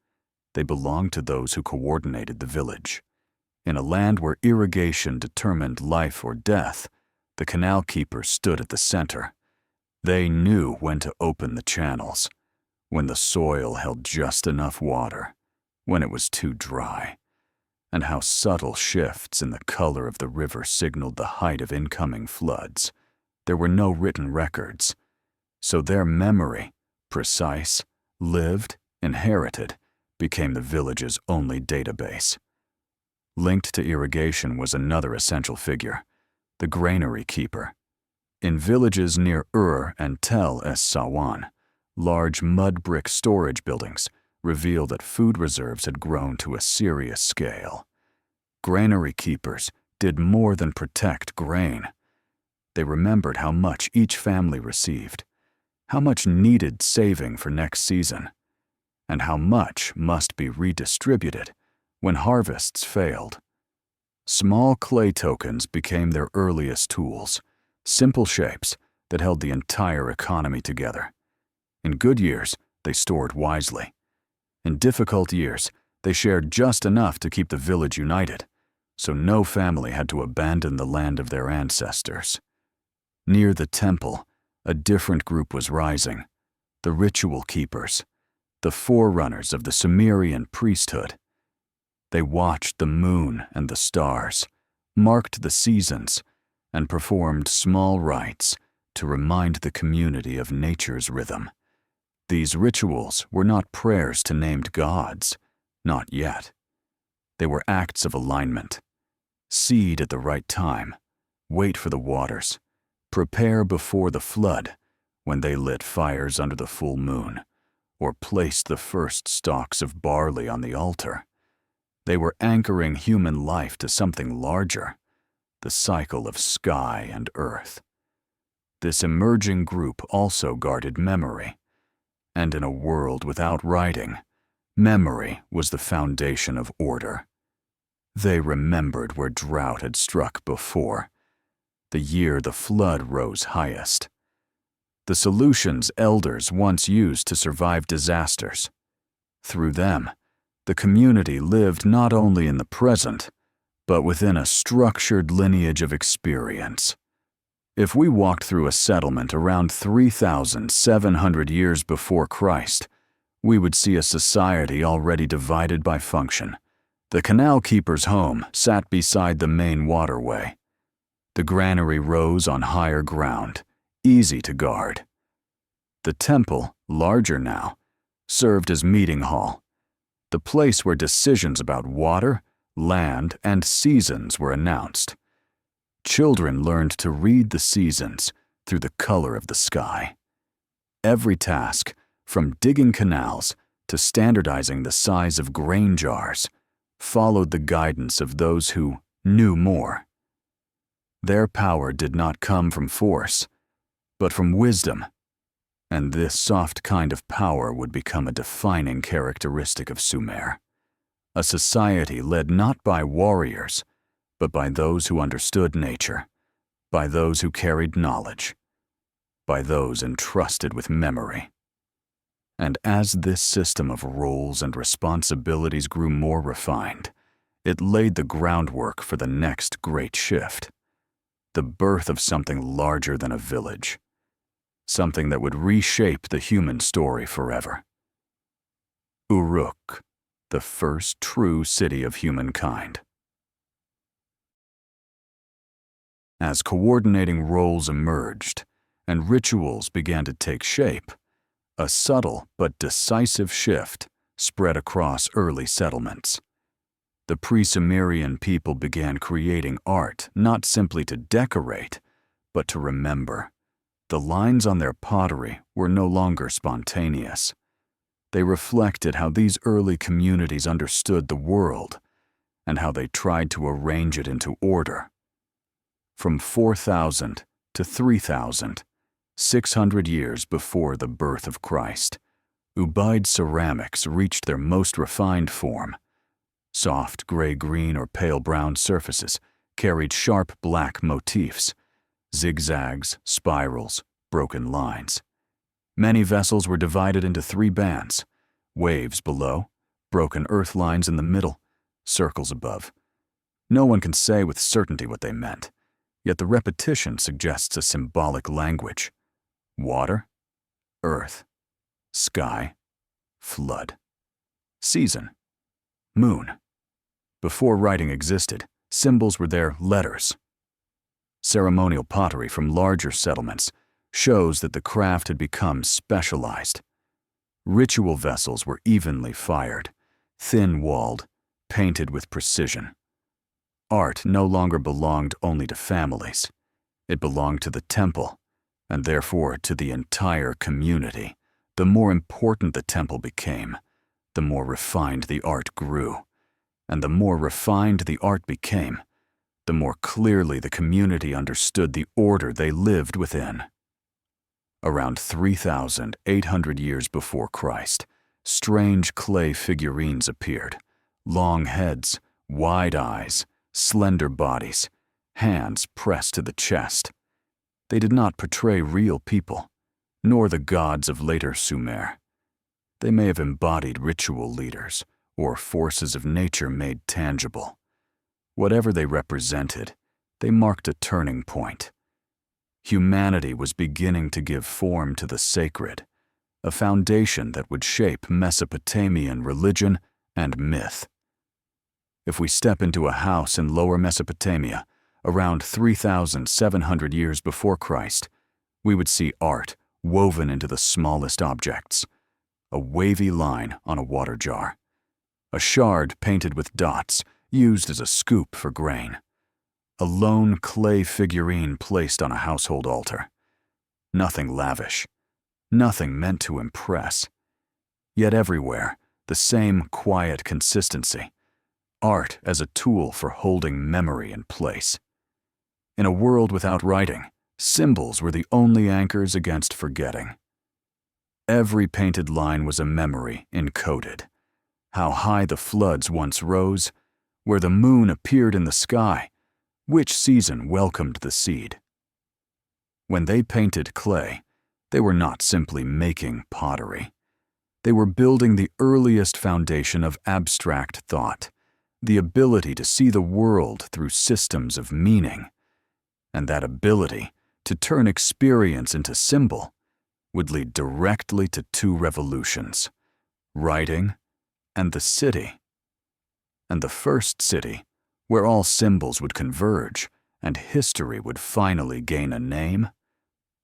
They belonged to those who coordinated the village. In a land where irrigation determined life or death, the canal keepers stood at the center. They knew when to open the channels, when the soil held just enough water, when it was too dry, and how subtle shifts in the color of the river signaled the height of incoming floods. There were no written records, so their memory, precise, lived, inherited, became the village's only database. Linked to irrigation was another essential figure, the granary keeper. In villages near Ur and Tel es Sawan, large mud brick storage buildings revealed that food reserves had grown to a serious scale. Granary keepers did more than protect grain. They remembered how much each family received, how much needed saving for next season, and how much must be redistributed when harvests failed. Small clay tokens became their earliest tools, simple shapes that held the entire economy together. In good years, they stored wisely. In difficult years, they shared just enough to keep the village united, so no family had to abandon the land of their ancestors. Near the temple, a different group was rising, the ritual keepers, the forerunners of the Sumerian priesthood. They watched the moon and the stars, marked the seasons, and performed small rites to remind the community of nature's rhythm. These rituals were not prayers to named gods, not yet. They were acts of alignment. Seed at the right time, wait for the waters, prepare before the flood, when they lit fires under the full moon, or placed the first stalks of barley on the altar. They were anchoring human life to something larger, the cycle of sky and earth. this emerging group also guarded memory. And in a world without writing, memory was the foundation of order. They remembered where drought had struck before, the year the flood rose highest, the solutions elders once used to survive disasters. Through them, the community lived not only in the present, but within a structured lineage of experience. If we walked through a settlement around 3,700 years before Christ, we would see a society already divided by function. The canal keeper's home sat beside the main waterway. The granary rose on higher ground, easy to guard. The temple, larger now, served as meeting hall, the place where decisions about water, land, and seasons were announced. Children learned to read the seasons through the color of the sky. Every task, from digging canals to standardizing the size of grain jars, followed the guidance of those who knew more. Their power did not come from force, but from wisdom, and this soft kind of power would become a defining characteristic of Sumer, a society led not by warriors, but by those who understood nature, by those who carried knowledge, by those entrusted with memory. And as this system of roles and responsibilities grew more refined, it laid the groundwork for the next great shift, the birth of something larger than a village, something that would reshape the human story forever. Uruk, the first true city of humankind. As coordinating roles emerged and rituals began to take shape, a subtle but decisive shift spread across early settlements. The pre-Sumerian people began creating art not simply to decorate, but to remember. The lines on their pottery were no longer spontaneous. They reflected how these early communities understood the world and how they tried to arrange it into order. From 4,000 to 3,600 years before the birth of Christ, Ubaid ceramics reached their most refined form. Soft gray-green or pale brown surfaces carried sharp black motifs, zigzags, spirals, broken lines. Many vessels were divided into 3 bands, waves below, broken earth lines in the middle, circles above. No one can say with certainty what they meant, yet the repetition suggests a symbolic language. Water, earth, sky, flood. Season, moon. Before writing existed, symbols were their letters. Ceremonial pottery from larger settlements shows that the craft had become specialized. Ritual vessels were evenly fired, thin-walled, painted with precision. Art no longer belonged only to families. It belonged to the temple, and therefore to the entire community. The more important the temple became, the more refined the art grew. And the more refined the art became, the more clearly the community understood the order they lived within. Around 3,800 years before Christ, strange clay figurines appeared, long heads, wide eyes, slender bodies, hands pressed to the chest. They did not portray real people, nor the gods of later Sumer. They may have embodied ritual leaders, or forces of nature made tangible. Whatever they represented, they marked a turning point. Humanity was beginning to give form to the sacred, a foundation that would shape Mesopotamian religion and myth. If we step into a house in Lower Mesopotamia, around 3,700 years before Christ, we would see art woven into the smallest objects. A wavy line on a water jar. A shard painted with dots, used as a scoop for grain. A lone clay figurine placed on a household altar. Nothing lavish, nothing meant to impress. Yet everywhere, the same quiet consistency. Art as a tool for holding memory in place. In a world without writing, Symbols were the only anchors against forgetting. Every painted line was a memory encoded. How high the floods once rose, where the moon appeared in the sky, which season welcomed the seed. When they painted clay, they were not simply making pottery. They were building the earliest foundation of abstract thought, the ability to see the world through systems of meaning. And that ability to turn experience into symbol would lead directly to two revolutions: writing and the city. And the first city, where all symbols would converge and history would finally gain a name,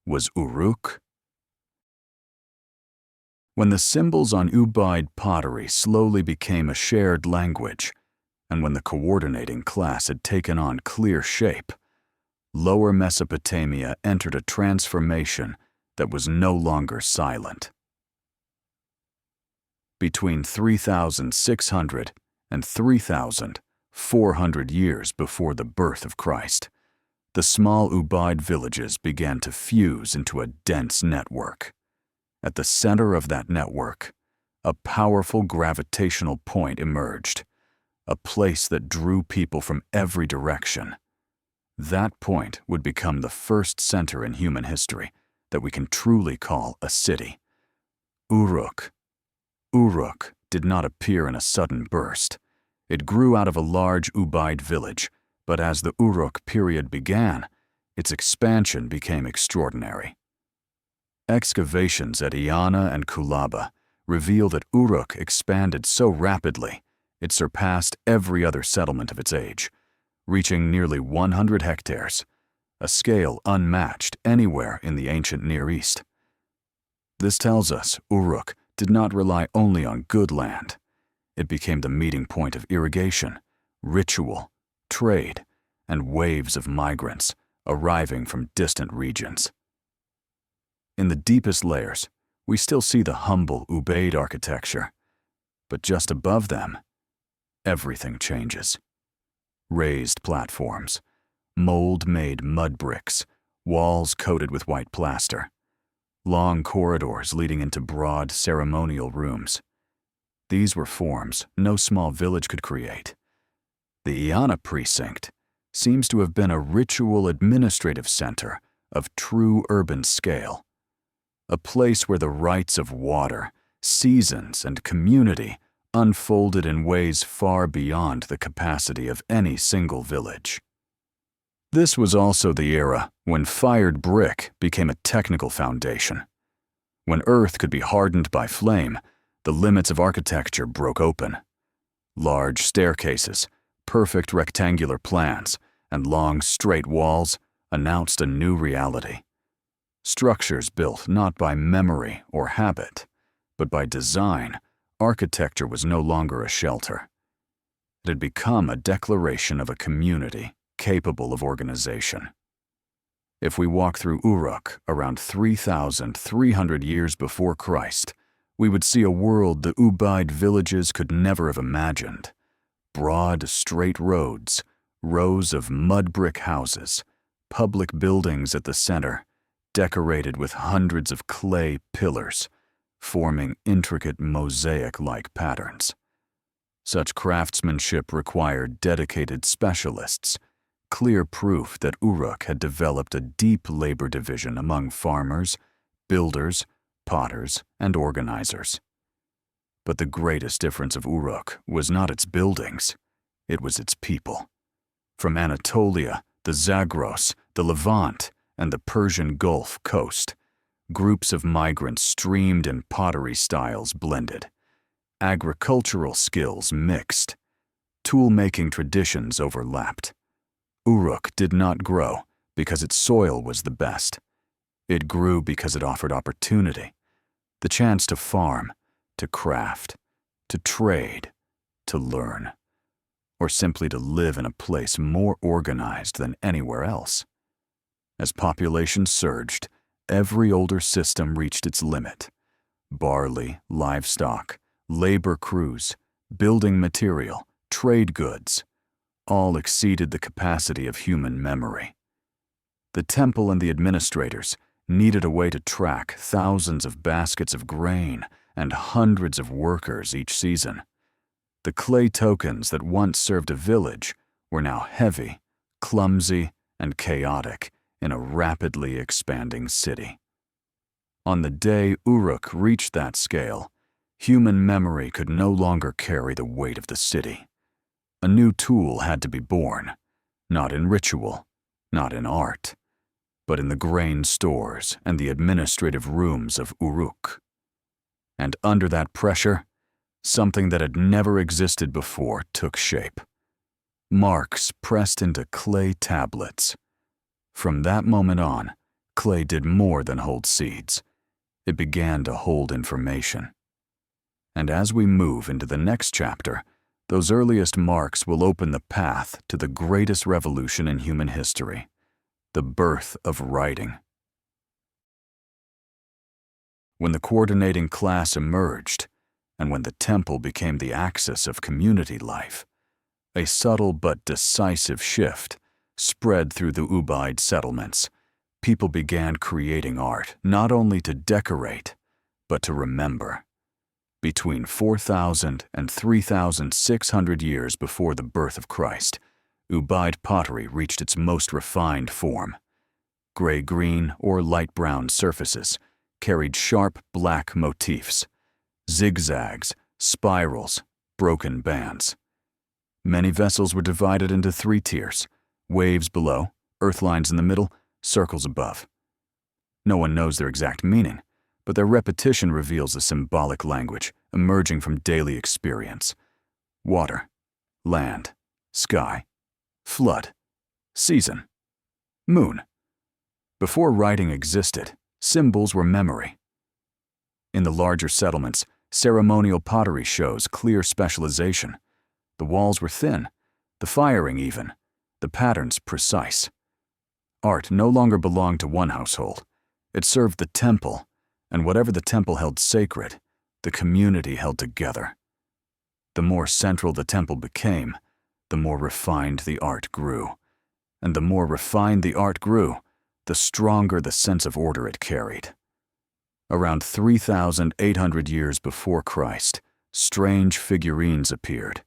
was Uruk. When the symbols on Ubaid pottery slowly became a shared language, and when the coordinating class had taken on clear shape, Lower Mesopotamia entered a transformation that was no longer silent. Between 3,600 and 3,400 years before the birth of Christ, the small Ubaid villages began to fuse into a dense network. At the center of that network, a powerful gravitational point emerged, a place that drew people from every direction. That point would become the first center in human history that we can truly call a city. Uruk. Uruk did not appear in a sudden burst. It grew out of a large Ubaid village, but as the Uruk period began, its expansion became extraordinary. Excavations at Iana and Kulaba reveal that Uruk expanded so rapidly it surpassed every other settlement of its age, reaching nearly 100 hectares, a scale unmatched anywhere in the ancient Near East. This tells us Uruk did not rely only on good land. It became the meeting point of irrigation, ritual, trade, and waves of migrants arriving from distant regions. In the deepest layers, we still see the humble Ubaid architecture, but just above them, everything changes. Raised platforms, mold-made mud bricks, walls coated with white plaster, long corridors leading into broad ceremonial rooms. These were forms no small village could create. The Iana precinct seems to have been a ritual administrative center of true urban scale, a place where the rites of water, seasons, and community unfolded in ways far beyond the capacity of any single village. This was also the era when fired brick became a technical foundation. When earth could be hardened by flame, the limits of architecture broke open. Large staircases, perfect rectangular plans, and long, straight walls announced a new reality. Structures built not by memory or habit, but by design, architecture was no longer a shelter. It had become a declaration of a community capable of organization. If we walk through Uruk around 3,300 years before Christ, we would see a world the Ubaid villages could never have imagined. Broad, straight roads, rows of mud brick houses, public buildings at the center, decorated with hundreds of clay pillars, forming intricate mosaic-like patterns. Such craftsmanship required dedicated specialists, clear proof that Uruk had developed a deep labor division among farmers, builders, potters, and organizers. But the greatest difference of Uruk was not its buildings, it was its people. From Anatolia, the Zagros, the Levant, and the Persian Gulf coast, groups of migrants streamed in pottery styles blended. Agricultural skills mixed. Tool-making traditions overlapped. Uruk did not grow because its soil was the best. It grew because it offered opportunity, the chance to farm, to craft, to trade, to learn, or simply to live in a place more organized than anywhere else. As population surged, every older system reached its limit. Barley, livestock, labor crews, building material, trade goods, all exceeded the capacity of human memory. The temple and the administrators needed a way to track thousands of baskets of grain and hundreds of workers each season. The clay tokens that once served a village were now heavy, clumsy, and chaotic in a rapidly expanding city. On the day Uruk reached that scale, human memory could no longer carry the weight of the city. A new tool had to be born, not in ritual, not in art, but in the grain stores and the administrative rooms of Uruk. And under that pressure, something that had never existed before took shape. Marks pressed into clay tablets. From that moment on, clay did more than hold seeds. It began to hold information. And as we move into the next chapter, those earliest marks will open the path to the greatest revolution in human history, the birth of writing. When the coordinating class emerged, and when the temple became the axis of community life, a subtle but decisive shift spread through the Ubaid settlements. People began creating art not only to decorate, but to remember. Between 4,000 and 3,600 years before the birth of Christ, Ubaid pottery reached its most refined form. Gray-green or light brown surfaces carried sharp black motifs, zigzags, spirals, broken bands. Many vessels were divided into 3 tiers, waves below, earth lines in the middle, circles above. No one knows their exact meaning, but their repetition reveals a symbolic language emerging from daily experience. Water, land, sky, flood, season, moon. Before writing existed, symbols were memory. In the larger settlements, ceremonial pottery shows clear specialization. The walls were thin, the firing even, the patterns precise. Art no longer belonged to one household. It served the temple, and whatever the temple held sacred, the community held together. The more central the temple became, the more refined the art grew. And the more refined the art grew, the stronger the sense of order it carried. Around 3,800 years before Christ, strange figurines appeared.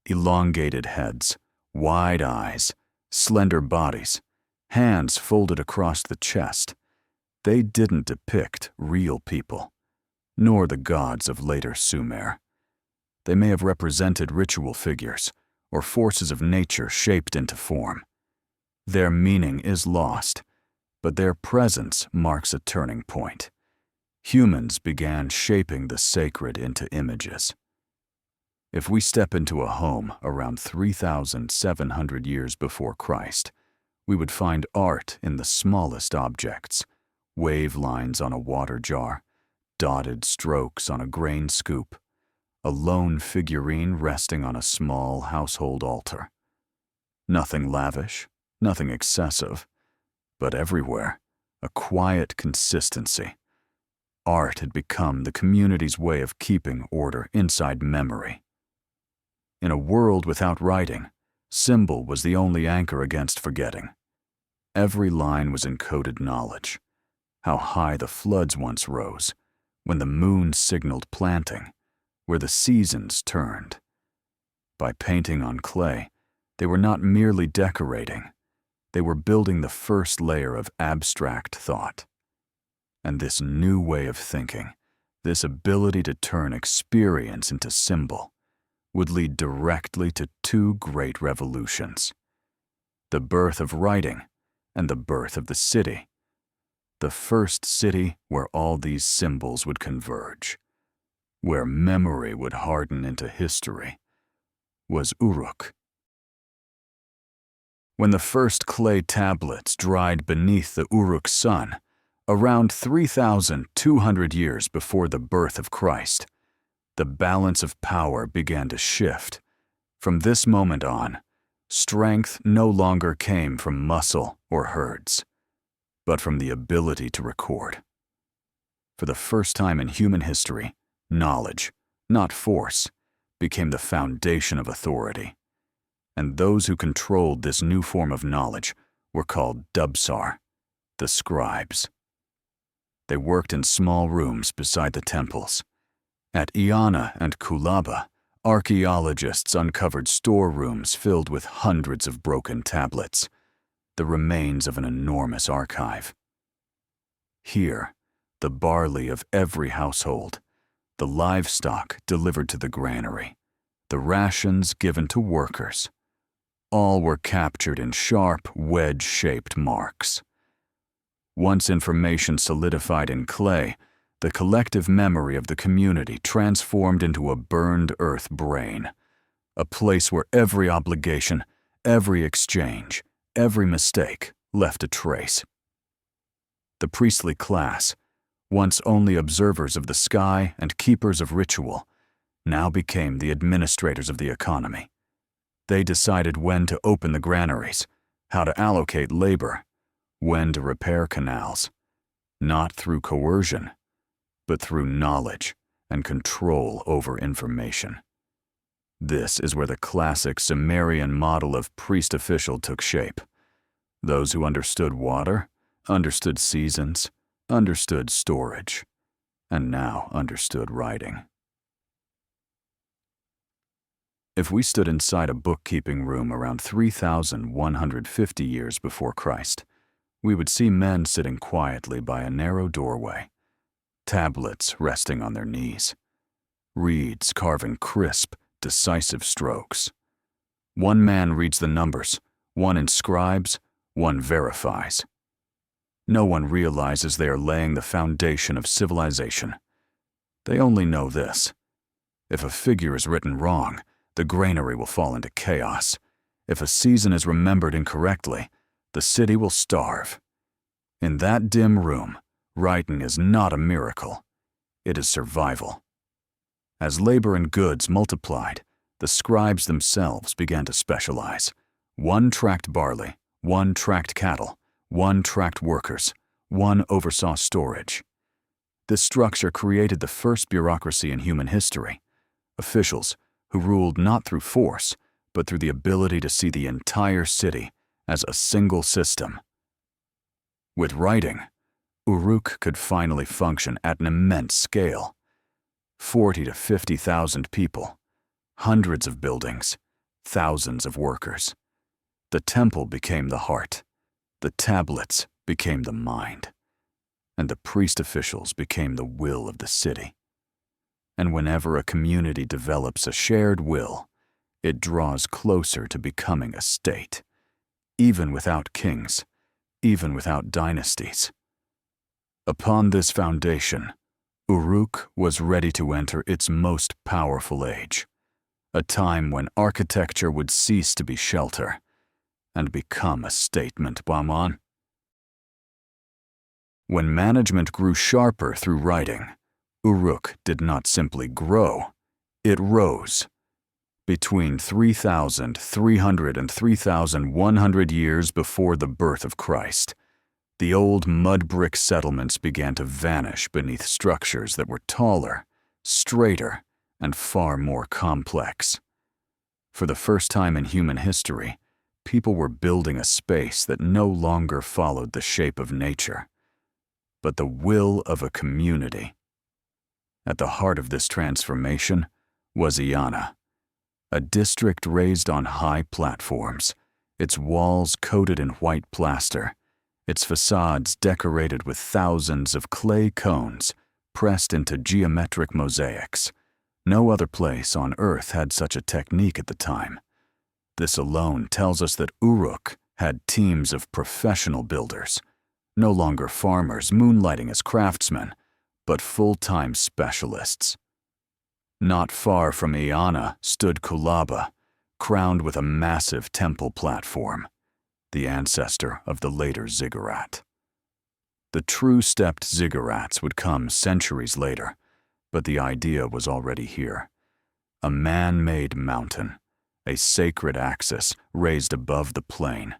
Elongated heads, wide eyes, slender bodies, hands folded across the chest. They didn't depict real people, nor the gods of later Sumer. They may have represented ritual figures or forces of nature shaped into form. Their meaning is lost, but their presence marks a turning point. Humans began shaping the sacred into images. If we step into a home around 3,700 years before Christ, we would find art in the smallest objects: wave lines on a water jar, dotted strokes on a grain scoop, a lone figurine resting on a small household altar. Nothing lavish, nothing excessive, but everywhere, a quiet consistency. Art had become the community's way of keeping order inside memory. In a world without writing, symbol was the only anchor against forgetting. Every line was encoded knowledge. How high the floods once rose, when the moon signaled planting, where the seasons turned. By painting on clay, they were not merely decorating. They were building the first layer of abstract thought. And this new way of thinking, this ability to turn experience into symbol, would lead directly to 2 great revolutions: the birth of writing and the birth of the city. The first city where all these symbols would converge, where memory would harden into history, was Uruk. When the first clay tablets dried beneath the Uruk sun, around 3,200 years before the birth of Christ, the balance of power began to shift. From this moment on, strength no longer came from muscle or herds, but from the ability to record. For the first time in human history, knowledge, not force, became the foundation of authority. And those who controlled this new form of knowledge were called Dubsar, the scribes. They worked in small rooms beside the temples. At Iana and Kulaba, archaeologists uncovered storerooms filled with hundreds of broken tablets, the remains of an enormous archive. Here, the barley of every household, the livestock delivered to the granary, the rations given to workers, all were captured in sharp, wedge-shaped marks. Once information solidified in clay, the collective memory of the community transformed into a burned earth brain, a place where every obligation, every exchange, every mistake left a trace. The priestly class, once only observers of the sky and keepers of ritual, now became the administrators of the economy. They decided when to open the granaries, how to allocate labor, when to repair canals, not through coercion, but through knowledge and control over information. This is where the classic Sumerian model of priest-official took shape. Those who understood water, understood seasons, understood storage, and now understood writing. If we stood inside a bookkeeping room around 3,150 years before Christ, we would see men sitting quietly by a narrow doorway, tablets resting on their knees, reeds carving crisp, decisive strokes. One man reads the numbers, one inscribes, one verifies. No one realizes they are laying the foundation of civilization. They only know this: if a figure is written wrong, the granary will fall into chaos. If a season is remembered incorrectly, the city will starve. In that dim room, writing is not a miracle. It is survival. As labor and goods multiplied, the scribes themselves began to specialize. One tracked barley, one tracked cattle, one tracked workers, one oversaw storage. This structure created the first bureaucracy in human history. Officials who ruled not through force, but through the ability to see the entire city as a single system. With writing, Uruk could finally function at an immense scale. 40 to 50,000 people, hundreds of buildings, thousands of workers. The temple became the heart, the tablets became the mind, and the priest officials became the will of the city. And whenever a community develops a shared will, it draws closer to becoming a state, even without kings, even without dynasties. Upon this foundation, Uruk was ready to enter its most powerful age, a time when architecture would cease to be shelter and become a statement. Baman. When management grew sharper through writing, Uruk did not simply grow, it rose. Between 3,300 and 3,100 years before the birth of Christ, the old mud brick settlements began to vanish beneath structures that were taller, straighter, and far more complex. For the first time in human history, people were building a space that no longer followed the shape of nature, but the will of a community. At the heart of this transformation was Iana, a district raised on high platforms, its walls coated in white plaster, its facades decorated with thousands of clay cones pressed into geometric mosaics. No other place on Earth had such a technique at the time. This alone tells us that Uruk had teams of professional builders, no longer farmers moonlighting as craftsmen, but full-time specialists. Not far from Iana stood Kulaba, crowned with a massive temple platform, the ancestor of the later ziggurat. The true stepped ziggurats would come centuries later, but the idea was already here. A man-made mountain, a sacred axis raised above the plain.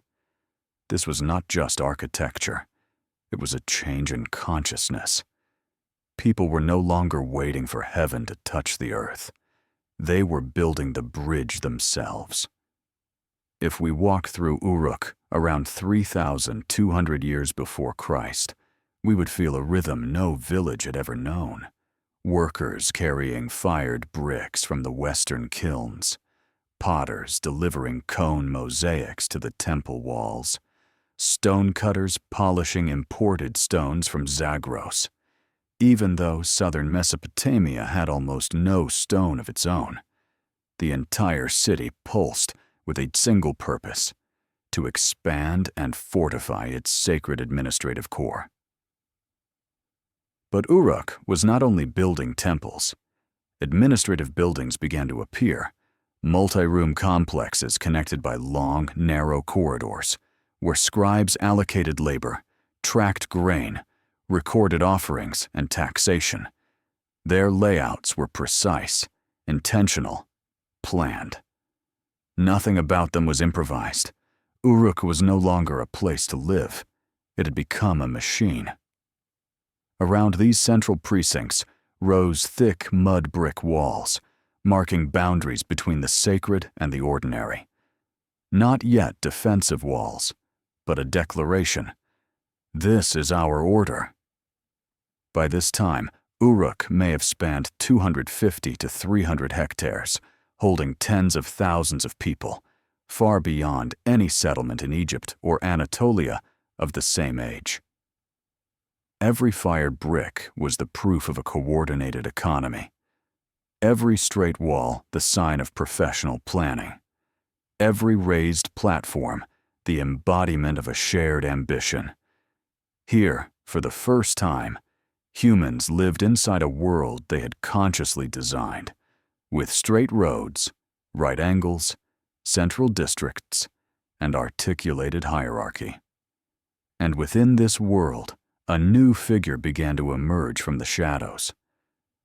This was not just architecture, it was a change in consciousness. People were no longer waiting for heaven to touch the earth. They were building the bridge themselves. If we walk through Uruk around 3,200 years before Christ, we would feel a rhythm no village had ever known. Workers carrying fired bricks from the western kilns, potters delivering cone mosaics to the temple walls, stonecutters polishing imported stones from Zagros. Even though southern Mesopotamia had almost no stone of its own, the entire city pulsed with a single purpose: to expand and fortify its sacred administrative core. But Uruk was not only building temples. Administrative buildings began to appear, multi-room complexes connected by long, narrow corridors, where scribes allocated labor, tracked grain, recorded offerings and taxation. Their layouts were precise, intentional, planned. Nothing about them was improvised. Uruk was no longer a place to live. It had become a machine. Around these central precincts rose thick mud brick walls, marking boundaries between the sacred and the ordinary. Not yet defensive walls, but a declaration: this is our order. By this time, Uruk may have spanned 250 to 300 hectares, holding tens of thousands of people, far beyond any settlement in Egypt or Anatolia of the same age. Every fired brick was the proof of a coordinated economy. Every straight wall the sign of professional planning. Every raised platform the embodiment of a shared ambition. Here, for the first time, humans lived inside a world they had consciously designed, with straight roads, right angles, central districts, and articulated hierarchy. And within this world, a new figure began to emerge from the shadows.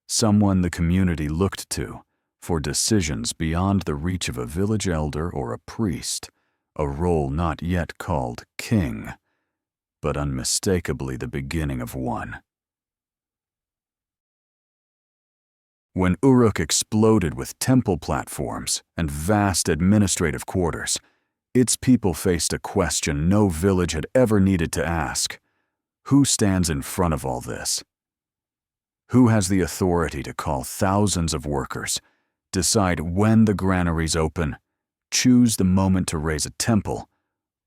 Someone the community looked to for decisions beyond the reach of a village elder or a priest, a role not yet called king, but unmistakably the beginning of one. When Uruk exploded with temple platforms and vast administrative quarters, its people faced a question no village had ever needed to ask. Who stands in front of all this? Who has the authority to call thousands of workers, decide when the granaries open, choose the moment to raise a temple,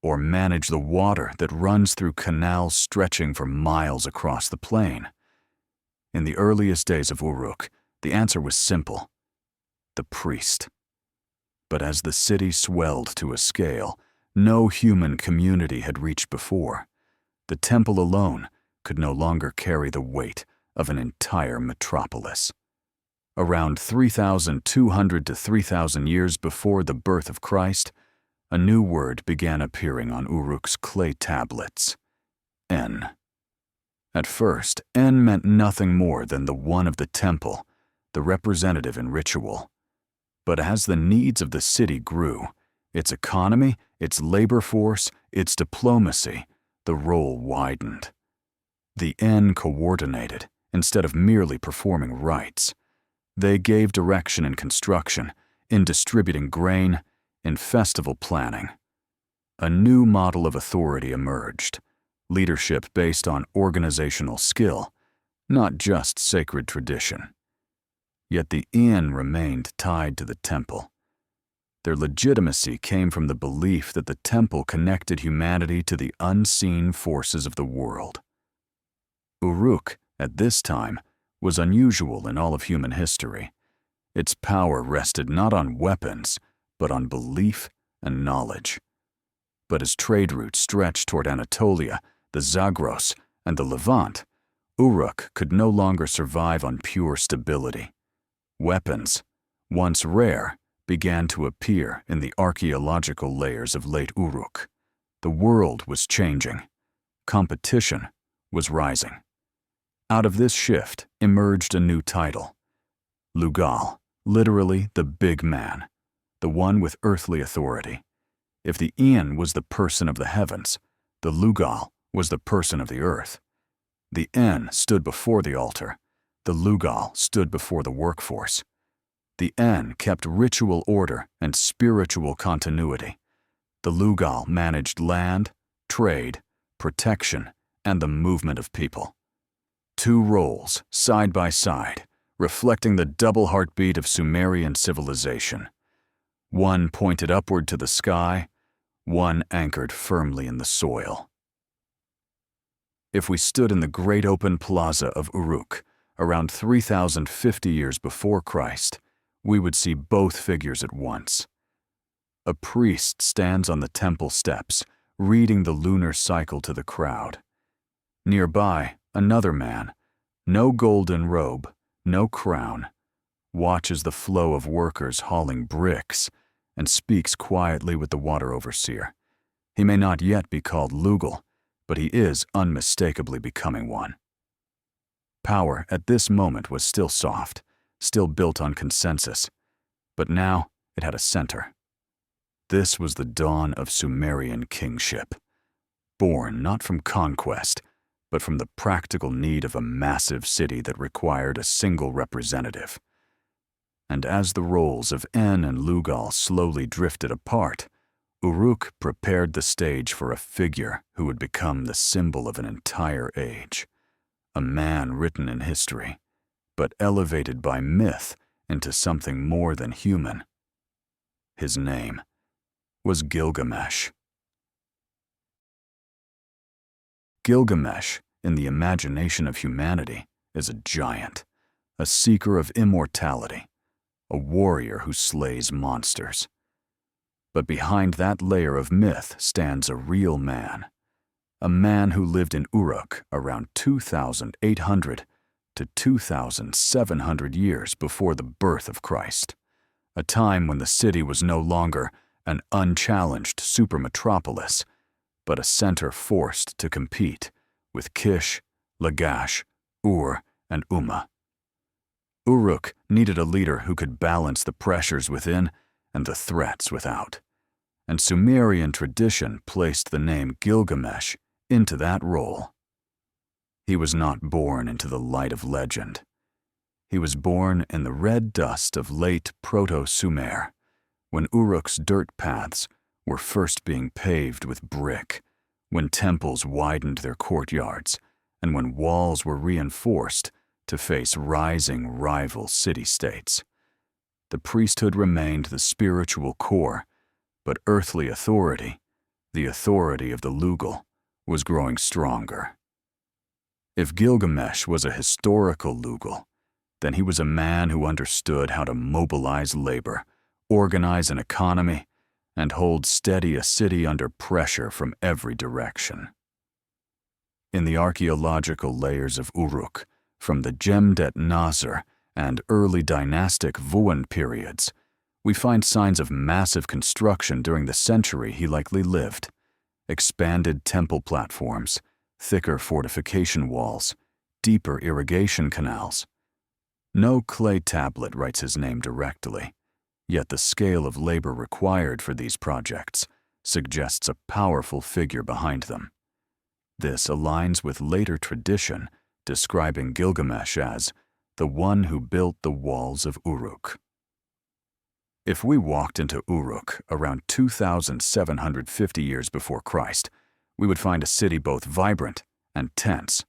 or manage the water that runs through canals stretching for miles across the plain? In the earliest days of Uruk, the answer was simple: the priest. But as the city swelled to a scale no human community had reached before, the temple alone could no longer carry the weight of an entire metropolis. Around 3,200 to 3,000 years before the birth of Christ, a new word began appearing on Uruk's clay tablets: En. At first, En meant nothing more than the one of the temple, the representative in ritual. But as the needs of the city grew, its economy, its labor force, its diplomacy, the role widened. The En coordinated, instead of merely performing rites. They gave direction in construction, in distributing grain, in festival planning. A new model of authority emerged, leadership based on organizational skill, not just sacred tradition. Yet the En remained tied to the temple. Their legitimacy came from the belief that the temple connected humanity to the unseen forces of the world. Uruk, at this time, was unusual in all of human history. Its power rested not on weapons, but on belief and knowledge. But as trade routes stretched toward Anatolia, the Zagros, and the Levant, Uruk could no longer survive on pure stability. Weapons, once rare, began to appear in the archaeological layers of late Uruk. The world was changing. Competition was rising. Out of this shift emerged a new title: Lugal, literally the big man, the one with earthly authority. If the En was the person of the heavens, the Lugal was the person of the earth. The En stood before the altar. The Lugal stood before the workforce. The En kept ritual order and spiritual continuity. The Lugal managed land, trade, protection, and the movement of people. Two roles, side by side, reflecting the double heartbeat of Sumerian civilization. One pointed upward to the sky, one anchored firmly in the soil. If we stood in the great open plaza of Uruk, around 3,050 years before Christ, we would see both figures at once. A priest stands on the temple steps, reading the lunar cycle to the crowd. Nearby, another man, no golden robe, no crown, watches the flow of workers hauling bricks and speaks quietly with the water overseer. He may not yet be called Lugal, but he is unmistakably becoming one. Power at this moment was still soft, still built on consensus, but now it had a center. This was the dawn of Sumerian kingship, born not from conquest, but from the practical need of a massive city that required a single representative. And as the roles of En and Lugal slowly drifted apart, Uruk prepared the stage for a figure who would become the symbol of an entire age. A man written in history, but elevated by myth into something more than human. His name was Gilgamesh. Gilgamesh, in the imagination of humanity, is a giant, a seeker of immortality, a warrior who slays monsters. But behind that layer of myth stands a real man, a man who lived in Uruk around 2,800 to 2,700 years before the birth of Christ, a time when the city was no longer an unchallenged supermetropolis, but a center forced to compete with Kish, Lagash, Ur, and Umma. Uruk needed a leader who could balance the pressures within and the threats without, and Sumerian tradition placed the name Gilgamesh into that role. He was not born into the light of legend. He was born in the red dust of late Proto-Sumer, when Uruk's dirt paths were first being paved with brick, when temples widened their courtyards, and when walls were reinforced to face rising rival city-states. The priesthood remained the spiritual core, but earthly authority, the authority of the Lugal, was growing stronger. If Gilgamesh was a historical Lugal, then he was a man who understood how to mobilize labor, organize an economy, and hold steady a city under pressure from every direction. In the archaeological layers of Uruk, from the Jemdet Nasr and early dynastic Vuan periods, we find signs of massive construction during the century he likely lived. Expanded temple platforms, thicker fortification walls, deeper irrigation canals. No clay tablet writes his name directly, yet the scale of labor required for these projects suggests a powerful figure behind them. This aligns with later tradition describing Gilgamesh as the one who built the walls of Uruk. If we walked into Uruk around 2,750 years before Christ, we would find a city both vibrant and tense.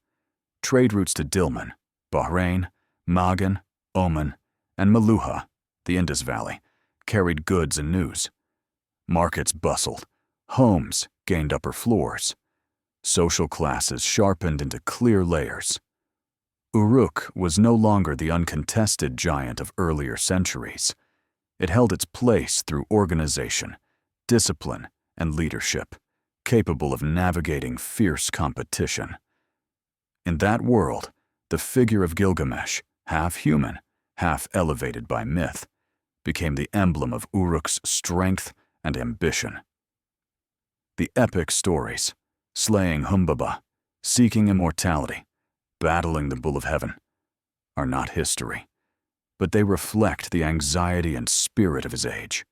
Trade routes to Dilmun, Bahrain, Magan, Oman, and Meluha, the Indus Valley, carried goods and news. Markets bustled, homes gained upper floors. Social classes sharpened into clear layers. Uruk was no longer the uncontested giant of earlier centuries. It held its place through organization, discipline, and leadership, capable of navigating fierce competition. In that world, the figure of Gilgamesh, half human, half elevated by myth, became the emblem of Uruk's strength and ambition. The epic stories, slaying Humbaba, seeking immortality, battling the Bull of Heaven, are not history, but they reflect the anxiety and spirit of his age,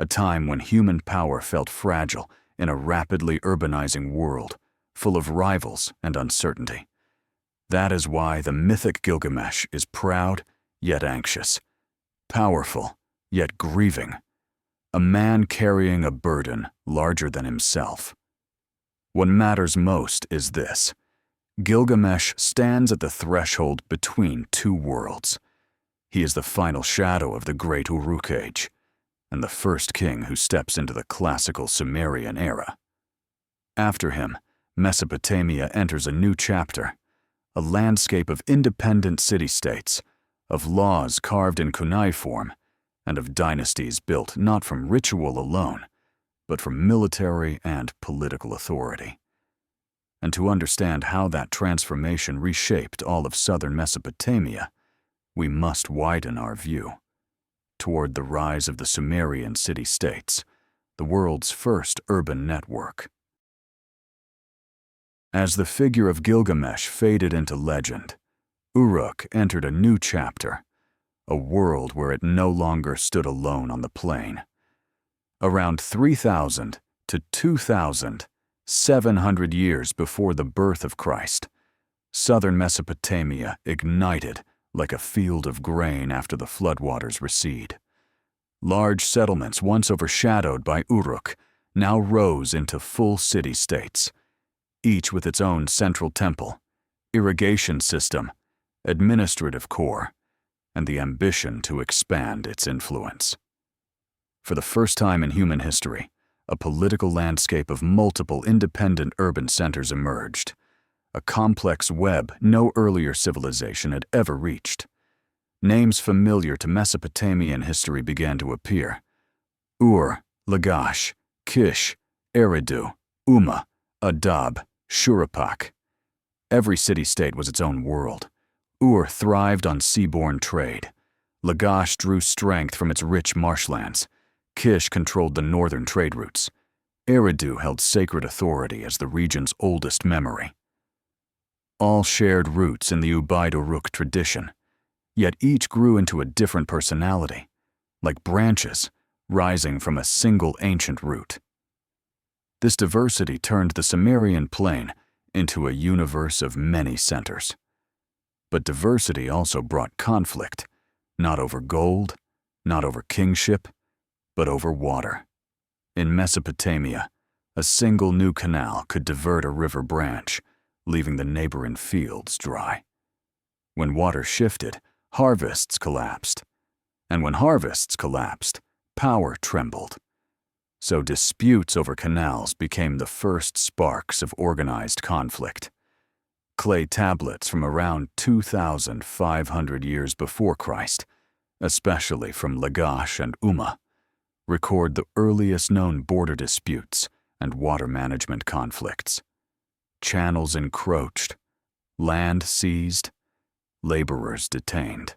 a time when human power felt fragile in a rapidly urbanizing world full of rivals and uncertainty. That is why the mythic Gilgamesh is proud yet anxious, powerful yet grieving, a man carrying a burden larger than himself. What matters most is this: Gilgamesh stands at the threshold between two worlds. He is the final shadow of the great Uruk age, and the first king who steps into the classical Sumerian era. After him, Mesopotamia enters a new chapter, a landscape of independent city-states, of laws carved in cuneiform, and of dynasties built not from ritual alone, but from military and political authority. And to understand how that transformation reshaped all of southern Mesopotamia, we must widen our view toward the rise of the Sumerian city-states, the world's first urban network. As the figure of Gilgamesh faded into legend, Uruk entered a new chapter, a world where it no longer stood alone on the plain. Around 3,000 to 2,700 years before the birth of Christ, southern Mesopotamia ignited like a field of grain after the floodwaters recede. Large settlements once overshadowed by Uruk now rose into full city-states, each with its own central temple, irrigation system, administrative core, and the ambition to expand its influence. For the first time in human history, a political landscape of multiple independent urban centers emerged, a complex web no earlier civilization had ever reached. Names familiar to Mesopotamian history began to appear: Ur, Lagash, Kish, Eridu, Umma, Adab, Shuruppak. Every city-state was its own world. Ur thrived on seaborne trade. Lagash drew strength from its rich marshlands. Kish controlled the northern trade routes. Eridu held sacred authority as the region's oldest memory. All shared roots in the Ubaid Uruk tradition, yet each grew into a different personality, like branches rising from a single ancient root. This diversity turned the Sumerian plain into a universe of many centers. But diversity also brought conflict, not over gold, not over kingship, but over water. In Mesopotamia, a single new canal could divert a river branch, leaving the neighboring fields dry. When water shifted, harvests collapsed. And when harvests collapsed, power trembled. So disputes over canals became the first sparks of organized conflict. Clay tablets from around 2,500 years before Christ, especially from Lagash and Umma, record the earliest known border disputes and water management conflicts. Channels encroached, land seized, laborers detained.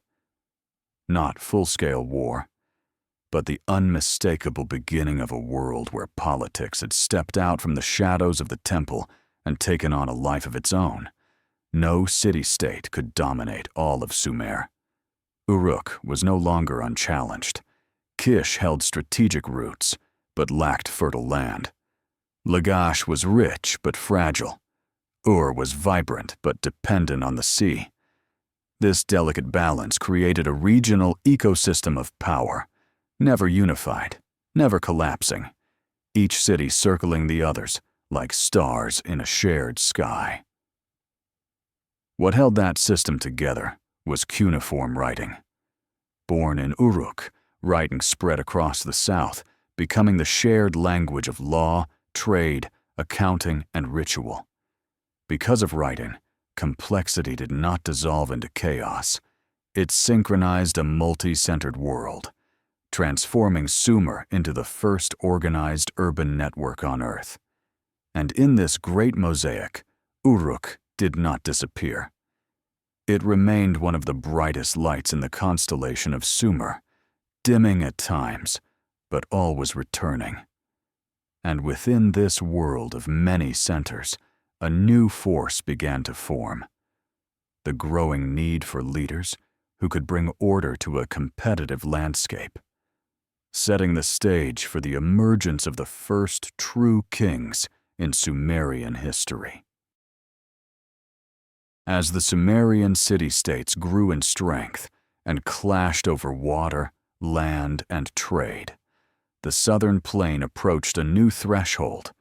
Not full-scale war, but the unmistakable beginning of a world where politics had stepped out from the shadows of the temple and taken on a life of its own. No city-state could dominate all of Sumer. Uruk was no longer unchallenged. Kish held strategic roots, but lacked fertile land. Lagash was rich but fragile. Ur was vibrant but dependent on the sea. This delicate balance created a regional ecosystem of power, never unified, never collapsing, each city circling the others like stars in a shared sky. What held that system together was cuneiform writing. Born in Uruk, writing spread across the south, becoming the shared language of law, trade, accounting, and ritual. Because of writing, complexity did not dissolve into chaos. It synchronized a multi-centered world, transforming Sumer into the first organized urban network on Earth. And in this great mosaic, Uruk did not disappear. It remained one of the brightest lights in the constellation of Sumer, dimming at times, but always returning. And within this world of many centers, a new force began to form. The growing need for leaders who could bring order to a competitive landscape, setting the stage for the emergence of the first true kings in Sumerian history. As the Sumerian city-states grew in strength and clashed over water, land, and trade, the southern plain approached a new threshold,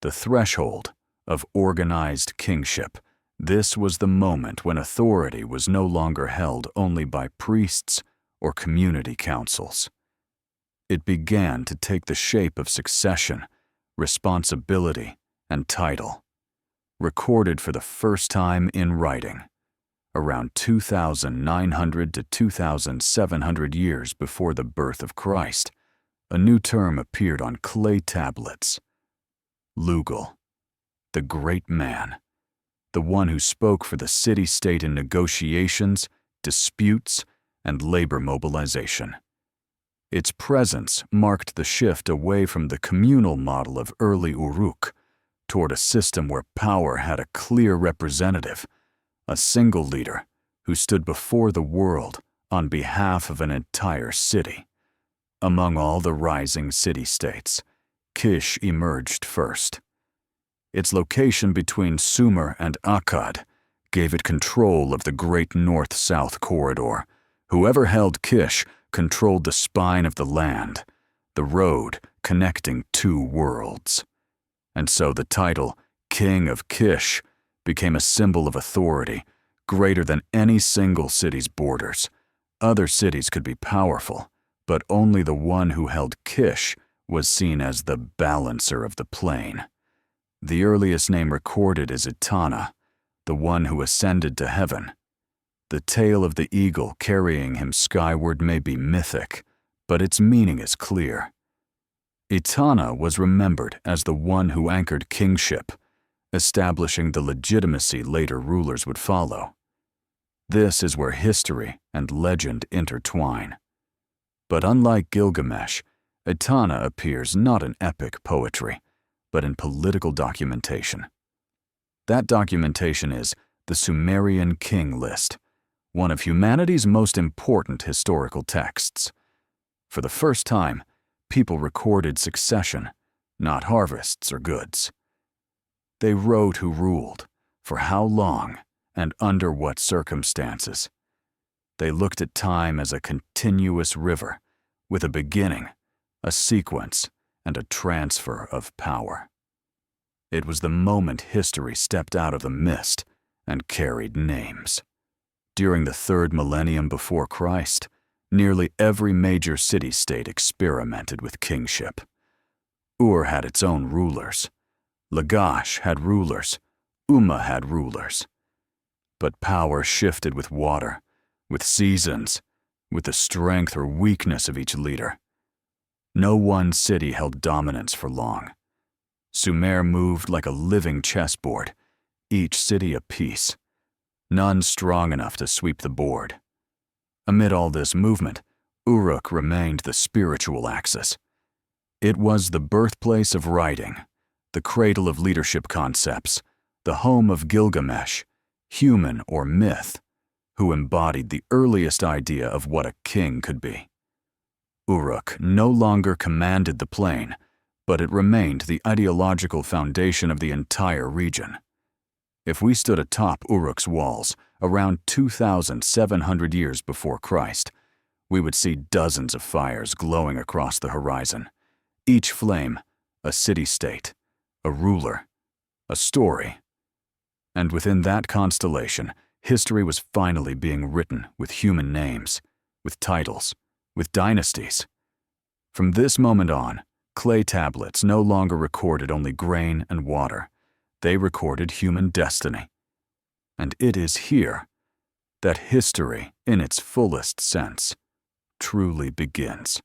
the threshold of organized kingship. This was the moment when authority was no longer held only by priests or community councils. It began to take the shape of succession, responsibility, and title, recorded for the first time in writing, around 2,900 to 2,700 years before the birth of Christ. A new term appeared on clay tablets: Lugal, the great man, the one who spoke for the city-state in negotiations, disputes, and labor mobilization. Its presence marked the shift away from the communal model of early Uruk toward a system where power had a clear representative, a single leader who stood before the world on behalf of an entire city. Among all the rising city-states, Kish emerged first. Its location between Sumer and Akkad gave it control of the great north-south corridor. Whoever held Kish controlled the spine of the land, the road connecting two worlds. And so the title, King of Kish, became a symbol of authority, greater than any single city's borders. Other cities could be powerful, but only the one who held Kish was seen as the balancer of the plain. The earliest name recorded is Etana, the one who ascended to heaven. The tale of the eagle carrying him skyward may be mythic, but its meaning is clear. Etana was remembered as the one who anchored kingship, establishing the legitimacy later rulers would follow. This is where history and legend intertwine. But unlike Gilgamesh, Etana appears not in epic poetry, but in political documentation. That documentation is the Sumerian king list, one of humanity's most important historical texts. For the first time, people recorded succession, not harvests or goods. They wrote who ruled, for how long, and under what circumstances. They looked at time as a continuous river, with a beginning, a sequence, and a transfer of power. It was the moment history stepped out of the mist and carried names. During the 3rd millennium before Christ, nearly every major city-state experimented with kingship. Ur had its own rulers. Lagash had rulers. Umma had rulers. But power shifted with water, with seasons, with the strength or weakness of each leader. No one city held dominance for long. Sumer moved like a living chessboard, each city a piece, none strong enough to sweep the board. Amid all this movement, Uruk remained the spiritual axis. It was the birthplace of writing, the cradle of leadership concepts, the home of Gilgamesh, human or myth, who embodied the earliest idea of what a king could be. Uruk no longer commanded the plain, but it remained the ideological foundation of the entire region. If we stood atop Uruk's walls around 2,700 years before Christ, we would see dozens of fires glowing across the horizon, each flame a city-state, a ruler, a story. And within that constellation, history was finally being written with human names, with titles, with dynasties. From this moment on, clay tablets no longer recorded only grain and water. They recorded human destiny. And it is here that history, in its fullest sense, truly begins.